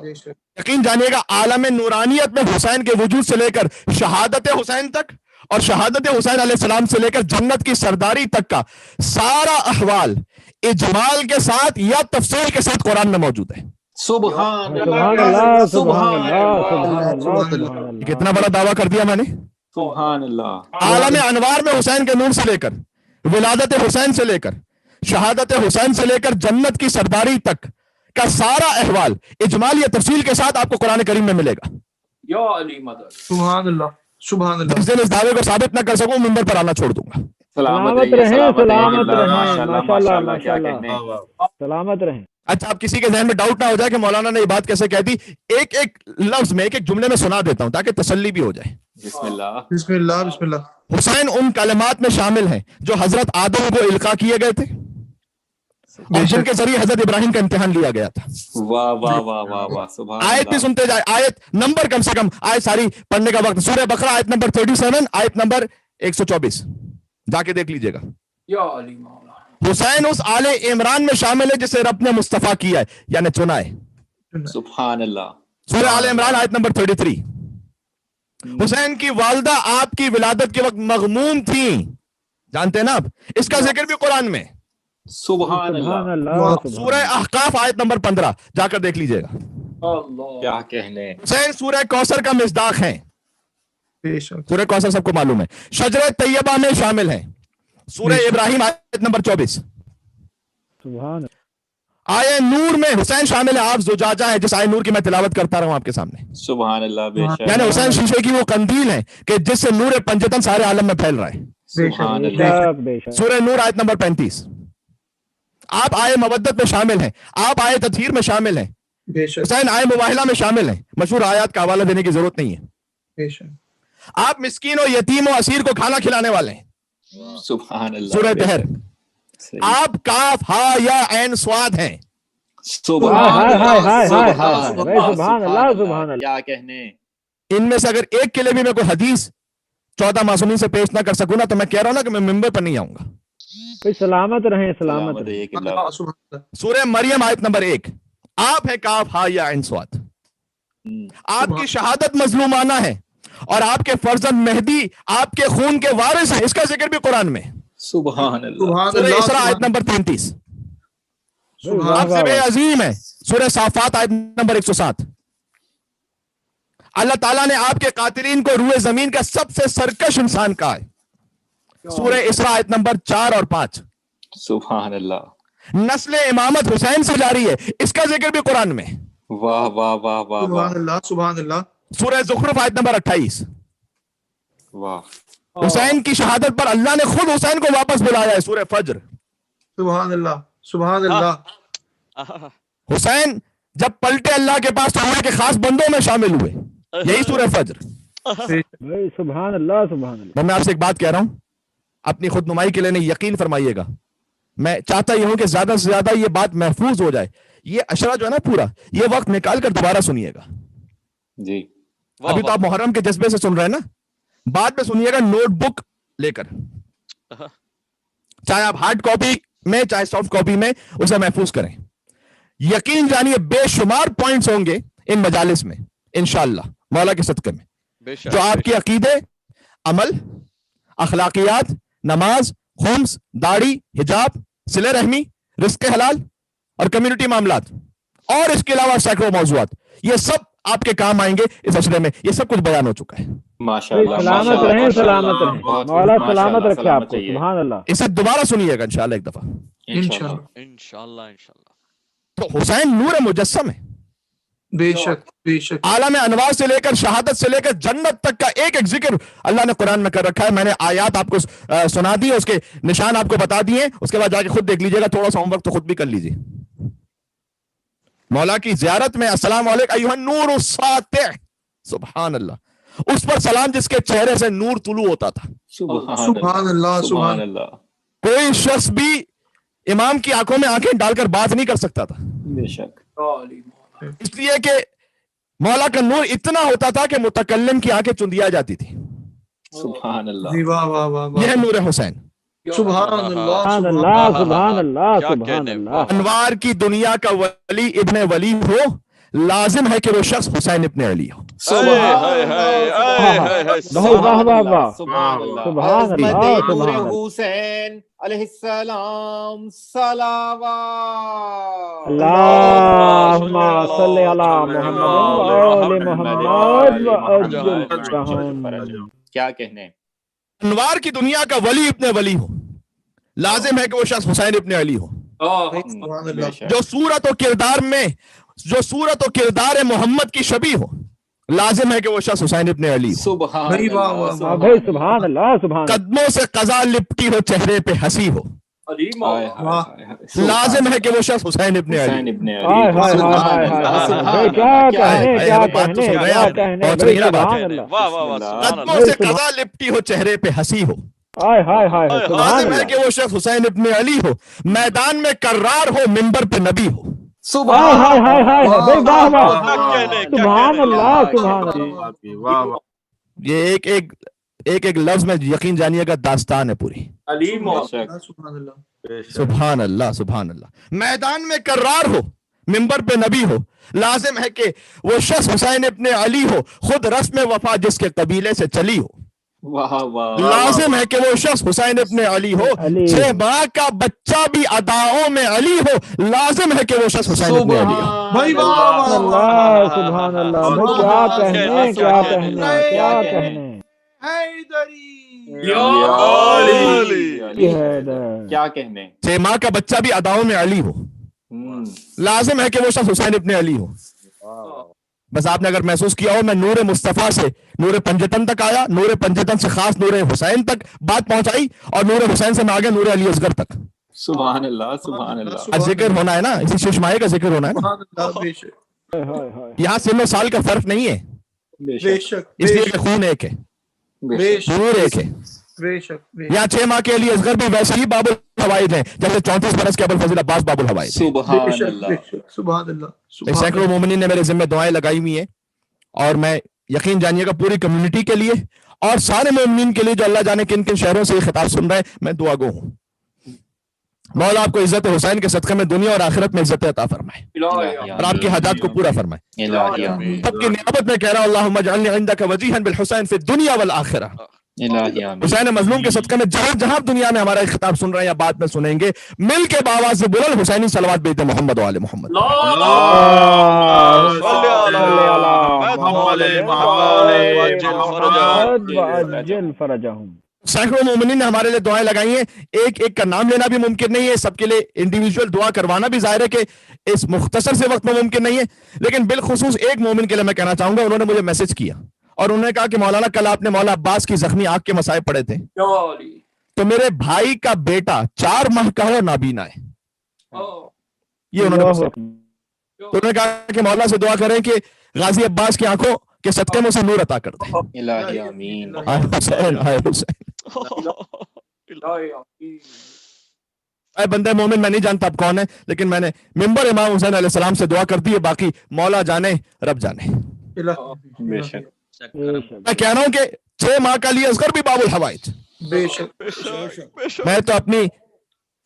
[SPEAKER 3] بے شک
[SPEAKER 1] یقین جانیے گا عالم نورانیت میں حسین کے وجود سے لے کر شہادت حسین تک اور شہادت حسین علیہ السلام سے لے کر جنت کی سرداری تک کا سارا احوال اجمال کے ساتھ یا تفصیل کے ساتھ قرآن میں موجود ہے.
[SPEAKER 5] سبحان
[SPEAKER 2] سبحان
[SPEAKER 5] اللہ.
[SPEAKER 2] اللہ سبحان اللہ سبحان اللہ سبحان اللہ.
[SPEAKER 1] کتنا بڑا دعویٰ کر دیا میں نے.
[SPEAKER 5] سبحان اللہ.
[SPEAKER 1] عالم انوار میں حسین کے نور سے لے کر ولادت حسین سے لے کر شہادت حسین سے لے کر جنت کی سرداری تک کا سارا احوال اجمال یا تفصیل کے ساتھ آپ کو قرآن کریم میں ملے گا.
[SPEAKER 5] یا علی مدد.
[SPEAKER 3] سبحان اللہ سبحان اللہ.
[SPEAKER 1] جس دن اس دعوے کو ثابت نہ کر سکوں منبر پر آنا چھوڑ دوں گا.
[SPEAKER 2] سلامت رہیں سلامت رہیں ماشاءاللہ ماشاءاللہ
[SPEAKER 5] ماشاءاللہ.
[SPEAKER 2] سلامت رہیں.
[SPEAKER 1] اچھا آپ کسی کے ذہن میں ڈاؤٹ نہ ہو جائے کہ مولانا نے یہ بات کیسے کہہ دی، ایک ایک لفظ میں ایک ایک جملے میں سنا دیتا ہوں تاکہ تسلی بھی ہو جائے.
[SPEAKER 5] بسم اللہ.
[SPEAKER 3] بسم اللہ بسم اللہ.
[SPEAKER 1] حسین ان کلمات میں شامل ہیں جو حضرت آدم کو القا کیے گئے تھے اور جن کے ذریعے حضرت ابراہیم کا امتحان لیا گیا تھا.
[SPEAKER 5] واہ واہ واہ واہ واہ. سبحان
[SPEAKER 1] آیت بھی
[SPEAKER 5] اللہ.
[SPEAKER 1] سنتے جائے، آیت نمبر کم سے کم آیت ساری پڑھنے کا وقت. سورہ بقرہ آیت نمبر 37 آیت نمبر 124 جا کے دیکھ لیجئے گا.
[SPEAKER 5] یا علی مولا.
[SPEAKER 1] حسین اس آل عمران میں شامل ہے جسے رب نے مصطفیٰ کیا ہے یعنی چنا ہے.
[SPEAKER 5] سبحان اللہ.
[SPEAKER 1] سورہ آل عمران آیت نمبر 33. حسین کی والدہ آپ کی ولادت کے وقت مغموم تھی، جانتے ہیں نا آپ، اس کا ذکر بھی قرآن میں،
[SPEAKER 5] سبحان
[SPEAKER 2] سبحان
[SPEAKER 5] اللہ،
[SPEAKER 2] اللہ
[SPEAKER 1] سورہ احقاف آیت نمبر 15 جا کر دیکھ لیجئے گا۔
[SPEAKER 5] کیا کہنے،
[SPEAKER 1] حسین سورہ کوثر کا مصداق ہیں،
[SPEAKER 3] بے شک
[SPEAKER 1] سورہ کوثر سب کو معلوم ہے، شجرہ طیبہ میں شامل ہیں، سورہ ابراہیم آیت نمبر 24،
[SPEAKER 2] سبحان
[SPEAKER 1] آیہ نور میں حسین شامل ہے، آپ زجاجہ ہیں جس آیہ نور کی میں تلاوت کرتا رہا ہوں آپ کے سامنے،
[SPEAKER 5] سبحان اللہ، بے شک،
[SPEAKER 1] یعنی حسین شیشے کی وہ قندیل ہے کہ جس سے نور پنجتن سارے عالم میں پھیل رہا ہے۔
[SPEAKER 5] سبحان
[SPEAKER 2] بے
[SPEAKER 5] اللہ،
[SPEAKER 2] شک بے شک
[SPEAKER 1] سورہ نور آیت نمبر 35، آپ آئے مودت میں شامل ہیں، آپ آئے تطہیر میں شامل ہیں،
[SPEAKER 3] بے شک
[SPEAKER 1] حسین آئے مباہلہ میں شامل ہیں، مشہور آیات کا حوالہ دینے کی ضرورت نہیں ہے،
[SPEAKER 3] بے شک
[SPEAKER 1] آپ مسکین و یتیم و اسیر کو کھانا کھلانے والے ہیں،
[SPEAKER 5] سبحان اللہ،
[SPEAKER 1] سورہ
[SPEAKER 5] بے
[SPEAKER 1] دہر،
[SPEAKER 5] صحیح،
[SPEAKER 1] آپ کاف ہا یا عین سواد ہیں،
[SPEAKER 5] سبحان
[SPEAKER 2] ہائے ہائے ہائے
[SPEAKER 5] اللہ،
[SPEAKER 2] ہائے
[SPEAKER 5] سبحان
[SPEAKER 2] ہائے
[SPEAKER 5] اللہ،
[SPEAKER 2] ہائے، سبحان اللہ سبحان اللہ،
[SPEAKER 5] کیا کہنے،
[SPEAKER 1] ان میں سے اگر ایک کے لیے بھی میں کوئی حدیث 14 معصومین سے پیش نہ کر سکوں نا تو میں کہہ رہا ہوں نا کہ میں ممبر پر نہیں آؤں گا۔
[SPEAKER 2] کوئی سلامت رہیں، سلامت
[SPEAKER 5] سلامت
[SPEAKER 2] رہیں۔
[SPEAKER 5] ایک اللہ،
[SPEAKER 3] اللہ سبحان اللہ
[SPEAKER 1] سورہ مریم آیت نمبر 1، آپ ہے کاف ہا یا عین سواد، آپ کی شہادت مظلومانہ ہے اور آپ کے فرزند مہدی آپ کے خون کے وارث ہیں، اس کا ذکر بھی قرآن میں،
[SPEAKER 5] سبحان اللہ،
[SPEAKER 3] سبحان
[SPEAKER 1] سورہ
[SPEAKER 3] اللہ
[SPEAKER 1] اسراء آیت
[SPEAKER 3] سبحان
[SPEAKER 1] نمبر 33،
[SPEAKER 3] سبحان
[SPEAKER 1] آپ سے بے عظیم ہے، سورہ صافات آیت نمبر 107، اللہ تعالیٰ نے آپ کے قاتلین کو روئے زمین کا سب سے سرکش انسان کہا ہے، سورہ اسراء آیت نمبر 4 اور 5،
[SPEAKER 5] سبحان اللہ،
[SPEAKER 1] نسل امامت حسین سے جاری ہے، اس کا ذکر بھی قرآن میں،
[SPEAKER 5] واہ واہ واہ واہ
[SPEAKER 3] سبحان
[SPEAKER 5] واہ
[SPEAKER 3] اللہ سبحان اللہ
[SPEAKER 1] سورہ زخرف آیت نمبر 28،
[SPEAKER 5] واہ،
[SPEAKER 1] حسین کی شہادت پر اللہ نے خود حسین کو واپس بلایا ہے، سورہ فجر،
[SPEAKER 3] سبحان اللہ سبحان اللہ
[SPEAKER 1] حسین جب پلٹے اللہ کے پاس تو اللہ کے خاص بندوں میں شامل ہوئے، یہی سورہ فجر۔
[SPEAKER 2] بھائی سبحان اللہ سبحان اللہ،
[SPEAKER 1] میں آپ سے ایک بات کہہ رہا ہوں، اپنی خود نمائی کے لیے یقین فرمائیے گا، میں چاہتا یہ ہوں کہ زیادہ سے زیادہ یہ بات محفوظ ہو جائے، یہ اشرا جو ہے نا پورا، یہ وقت نکال کر دوبارہ سنیے گا،
[SPEAKER 5] جی،
[SPEAKER 1] ابھی تو آپ محرم کے جذبے سے سن رہے ہیں نا، بعد میں سنیے گا نوٹ بک لے کر، چاہے آپ ہارڈ کاپی میں چاہے سافٹ کاپی میں اسے محفوظ کریں، یقین جانیے بے شمار پوائنٹس ہوں گے ان مجالس میں انشاءاللہ مولا کے صدقے میں، جو آپ کے عقیدے، عمل، اخلاقیات، نماز، خمس، داڑھی، حجاب، صلہ رحمی، رزق حلال اور کمیونٹی معاملات اور اس کے علاوہ سینکڑوں موضوعات، یہ سب آپ کے کام آئیں گے اس اشرے میں، یہ سب کچھ بیان ہو چکا ہے،
[SPEAKER 5] ماشاء
[SPEAKER 2] بھائی
[SPEAKER 5] اللہ،
[SPEAKER 2] سلامت رہیں، سلامت رہیں،
[SPEAKER 5] بہت
[SPEAKER 2] مولا
[SPEAKER 5] ماشاء
[SPEAKER 2] سلامت
[SPEAKER 5] اللہ،
[SPEAKER 2] رکھے آپ کو،
[SPEAKER 5] چاہیے،
[SPEAKER 2] سبحان اللہ۔
[SPEAKER 1] اسے دوبارہ سنیے گا انشاءاللہ ایک دفعہ۔
[SPEAKER 5] انشاءاللہ،
[SPEAKER 4] انشاءاللہ انشاءاللہ،
[SPEAKER 1] تو حسین نور مجسم ہے،
[SPEAKER 3] بے شک بے شک
[SPEAKER 1] عالم انوار سے لے کر شہادت سے لے کر جنت تک کا ایک ایک ذکر اللہ نے قرآن میں کر رکھا ہے، میں نے آیات آپ کو سنا دی، اس کے نشان آپ کو بتا دیے، اس کے بعد جا کے خود دیکھ لیجئے گا، تھوڑا سا ہوم ورک تو خود بھی کر لیجئے، مولا کی زیارت میں السلام علیکم ایھا النور الساطع، سبحان اللہ، اس پر سلام جس کے چہرے سے نور طلوع ہوتا تھا،
[SPEAKER 3] سبحان اللہ
[SPEAKER 5] سبحان اللہ،
[SPEAKER 1] کوئی شخص بھی امام کی آنکھوں میں آنکھیں ڈال کر بات نہیں کر سکتا تھا،
[SPEAKER 5] بے شک،
[SPEAKER 1] اس لیے کہ مولا کا نور اتنا ہوتا تھا کہ متکلم کی آنکھیں چندیا جاتی تھی،
[SPEAKER 5] سبحان اللہ،
[SPEAKER 3] جی واہ واہ واہ
[SPEAKER 1] یہ ہے
[SPEAKER 3] واہ
[SPEAKER 1] نور حسین،
[SPEAKER 3] سبحان اللہ
[SPEAKER 2] سبحان
[SPEAKER 3] سبحان
[SPEAKER 2] اللہ سبحان اللہ
[SPEAKER 4] کیا
[SPEAKER 2] سبحان
[SPEAKER 4] کہنے،
[SPEAKER 2] اللہ،
[SPEAKER 1] انوار کی دنیا کا ولی ابن ولی ہو، لازم ہے کہ وہ شخص حسین ابن علی ہو،
[SPEAKER 2] واہ واہ واہ،
[SPEAKER 5] سبحان اللہ،
[SPEAKER 2] سبحان اللہ
[SPEAKER 5] عظمت نور
[SPEAKER 2] سبحان اللہ،
[SPEAKER 5] حسین علیہ السلام، صلوات،
[SPEAKER 2] اللہم صلی علی محمد وآل محمد وعجل فرجہم۔
[SPEAKER 5] کیا کہنے،
[SPEAKER 2] انوار
[SPEAKER 1] کی دنیا کا ولی ابن ولی ہو، لازم ہے کہ وہ شخص حسین ابن علی ہو،
[SPEAKER 3] سبحان اللہ
[SPEAKER 1] جو صورت و کردار محمد کی شبیہ ہو، لازم ہے کہ وہ شخص حسین ابن علی ہو،
[SPEAKER 5] سبحان
[SPEAKER 3] بھائی واہ
[SPEAKER 5] اللہ،
[SPEAKER 3] واہ واہ
[SPEAKER 2] بھائی سبحان اللہ سبحان اللہ،
[SPEAKER 1] قدموں سے قضا لپٹی ہو چہرے پہ ہنسی ہو، لازم ہے کہ وہ شخص حسین ابن علی
[SPEAKER 5] حسین ابن
[SPEAKER 2] ہائے
[SPEAKER 5] علی،
[SPEAKER 2] ہائے ہائے ہائے ہائے، بھائی کیا کہنے کیا کہنے کیا کہنے، بھائی سبحان اللہ،
[SPEAKER 4] واہ واہ واہ، سبحان
[SPEAKER 1] قدموں
[SPEAKER 4] اللہ،
[SPEAKER 1] سے قضا لپٹی ہو چہرے پہ ہنسی ہو،
[SPEAKER 2] ہائے ہائے ہائے سبحان
[SPEAKER 1] لازم ہے
[SPEAKER 2] اللہ،
[SPEAKER 1] کہ وہ شخص حسین ابن علی ہو، میدان میں کرار ہو، منبر پہ نبی ہو،
[SPEAKER 2] ہائے ہائے ہائے ہائے، بھائی واہ واہ،
[SPEAKER 4] کیا کہنے، کیا
[SPEAKER 2] سبحان
[SPEAKER 4] کہنے،
[SPEAKER 2] اللہ سبحان اللہ،
[SPEAKER 1] یہ ایک ایک لفظ میں یقین جانیے گا داستان ہے پوری،
[SPEAKER 3] سبحان اللہ
[SPEAKER 1] سبحان اللہ سبحان اللہ، میدان میں کرار ہو، منبر پہ نبی ہو، لازم ہے کہ وہ شخص حسین ابن علی ہو، خود رسم وفا جس کے قبیلے سے چلی ہو.
[SPEAKER 5] واہ واہ
[SPEAKER 1] لازم ہے کہ وہ شخص حسین ابن علی ہو،
[SPEAKER 2] علی
[SPEAKER 1] 6 ماہ کا بچہ بھی اداؤں میں علی ہو. لازم ہے کہ وہ شخص حسین ابن علی ہو.
[SPEAKER 3] بھائی واہ واہ
[SPEAKER 2] اللہ سبحان اللہ. بھائی کیا کہنے کیا کہنے کیا کہنے.
[SPEAKER 3] حیدری
[SPEAKER 4] یا علی.
[SPEAKER 5] کیا کہنے.
[SPEAKER 1] 6 ماہ کا بچہ بھی اداؤں میں علی ہو. لازم ہے کہ وہ شخص حسین ابن علی ہو. بس آپ نے اگر محسوس کیا ہو میں نور مصطفیٰ سے نور پنجتن تک آیا، نور پنجتن سے خاص نور حسین تک بات پہنچائی، اور نور حسین سے میں آگے نور علی اصغر تک.
[SPEAKER 5] سبحان اللہ سبحان اللہ.
[SPEAKER 1] آج ذکر ہونا ہے نا، اسی ششمائے کا ذکر ہونا ہے نا.
[SPEAKER 3] سبحان اللہ. بے شک
[SPEAKER 1] یہاں سن و سال کا فرق نہیں ہے،
[SPEAKER 3] بے شک
[SPEAKER 1] اس لیے کہ خون ایک ہے،
[SPEAKER 3] بے شک
[SPEAKER 1] نور ایک ہے.
[SPEAKER 3] بے شک.
[SPEAKER 1] یہاں 6 ماہ کے علی اصغر بھی ویسے ہی باب الحوائج ہیں جیسے 34 برس کے ابوالفضل عباس باب الحوائج.
[SPEAKER 5] سبحان اللہ.
[SPEAKER 3] سبحان اللہ.
[SPEAKER 1] سینکڑوں مومنین نے میرے ذمہ دعائیں لگائی ہوئی ہیں، اور میں یقین جانیے گا پوری کمیونٹی کے لیے اور سارے مومنین کے لیے جو اللہ جانے کن کن شہروں سے یہ خطاب سن رہے ہیں، میں دعا گو ہوں. مولا آپ کو عزت حسین کے صدقے میں دنیا اور آخرت میں عزت عطا فرمائے اور آپ کی حاجات کو پورا فرمائے. سب کی نیابت میں کہہ رہا ہوں اللہم اجعلنی عندک وجیہا بالحسین فی الدنیا والآخرہ. حسین مظلوم کے صدقے میں جہاں جہاں دنیا میں ہمارا خطاب سن رہے ہیں یا بعد میں سنیں گے، مل کے باواز سے بلند حسینی صلوات بیت محمد و آل محمد. سینکڑوں مومنین نے ہمارے لیے دعائیں لگائی ہیں، ایک ایک کا نام لینا بھی ممکن نہیں ہے، سب کے لیے انڈیویجول دعا کروانا بھی ظاہر ہے کہ اس مختصر سے وقت میں ممکن نہیں ہے. لیکن بالخصوص ایک مومن کے لیے میں کہنا چاہوں گا، انہوں نے مجھے میسج کیا اور انہوں نے کہا کہ مولانا کل آپ نے مولا عباس کی زخمی آنکھ کے مسائب پڑھے تھے، تو میرے بھائی کا بیٹا 4 ماہ کا ہے اور نابینا ہے. یہ انہوں نے تو انہوں نے کہا کہ مولا سے دعا کریں کہ غازی عباس کی آنکھوں کے صدقے میں اسے نور عطا کر دیں.
[SPEAKER 5] الہی آمین.
[SPEAKER 1] آئے حسین آئے حسین. اے بندے مومن میں نہیں جانتا اب کون ہے، لیکن میں نے منبر امام حسین علیہ السلام سے دعا کر دی ہے، باقی مولا جانے رب جانے.
[SPEAKER 5] بے شک.
[SPEAKER 1] میں کہہ رہا ہوں کہ 6 ماہ کا علی اصغر بھی باب الحوائج.
[SPEAKER 3] بے شک.
[SPEAKER 1] میں تو اپنی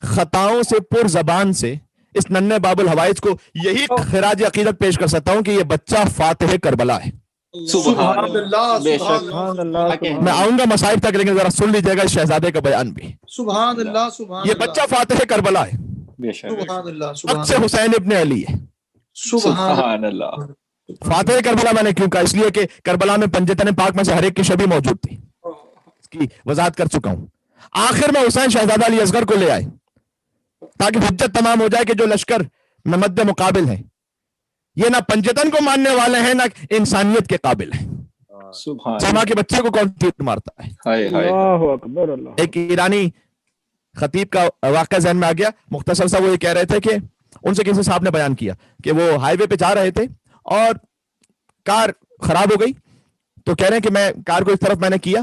[SPEAKER 1] خطاؤں سے پر زبان سے اس ننھے باب الحوائج کو یہی خراج عقیدت پیش کر سکتا ہوں کہ یہ بچہ فاتح کربلا ہے.
[SPEAKER 3] سبحان اللہ.
[SPEAKER 5] بے شک.
[SPEAKER 2] سبحان اللہ.
[SPEAKER 1] میں آؤں گا مسائب تک، لیکن ذرا سن لیجیے گا اس شہزادے کا بیان بھی.
[SPEAKER 3] سبحان اللہ. سبحان
[SPEAKER 1] یہ بچہ فاتح کربلا ہے،
[SPEAKER 5] بے شک.
[SPEAKER 3] سبحان اللہ.
[SPEAKER 1] اب سے حسین ابن علی ہے.
[SPEAKER 5] سبحان اللہ.
[SPEAKER 1] فاتح کربلا میں نے کیوں کہا؟ اس لیے کہ کربلا میں پنجتن پاک میں سے ہر ایک کی شبیہ موجود تھی، اس کی وضاحت کر چکا ہوں. آخر میں حسین شہزادہ علی اصغر کو لے آئے تاکہ حجت تمام ہو جائے کہ جو لشکر میں مد مقابل ہیں یہ نہ پنجتن کو ماننے والے ہیں نہ انسانیت کے قابل ہیں.
[SPEAKER 5] سبحان.
[SPEAKER 1] سما کے بچے کو کون تیر مارتا ہے؟
[SPEAKER 5] ہائے ہائے.
[SPEAKER 2] اللہ اکبر. اللہ.
[SPEAKER 1] ایک ایرانی خطیب کا واقعہ ذہن میں آ گیا، مختصر سا. وہ یہ کہہ رہے تھے کہ ان سے کسی صاحب نے بیان کیا کہ وہ ہائی وے پہ جا رہے تھے اور کار خراب ہو گئی، تو کہہ رہے ہیں کہ میں کار کو اس طرف میں نے کیا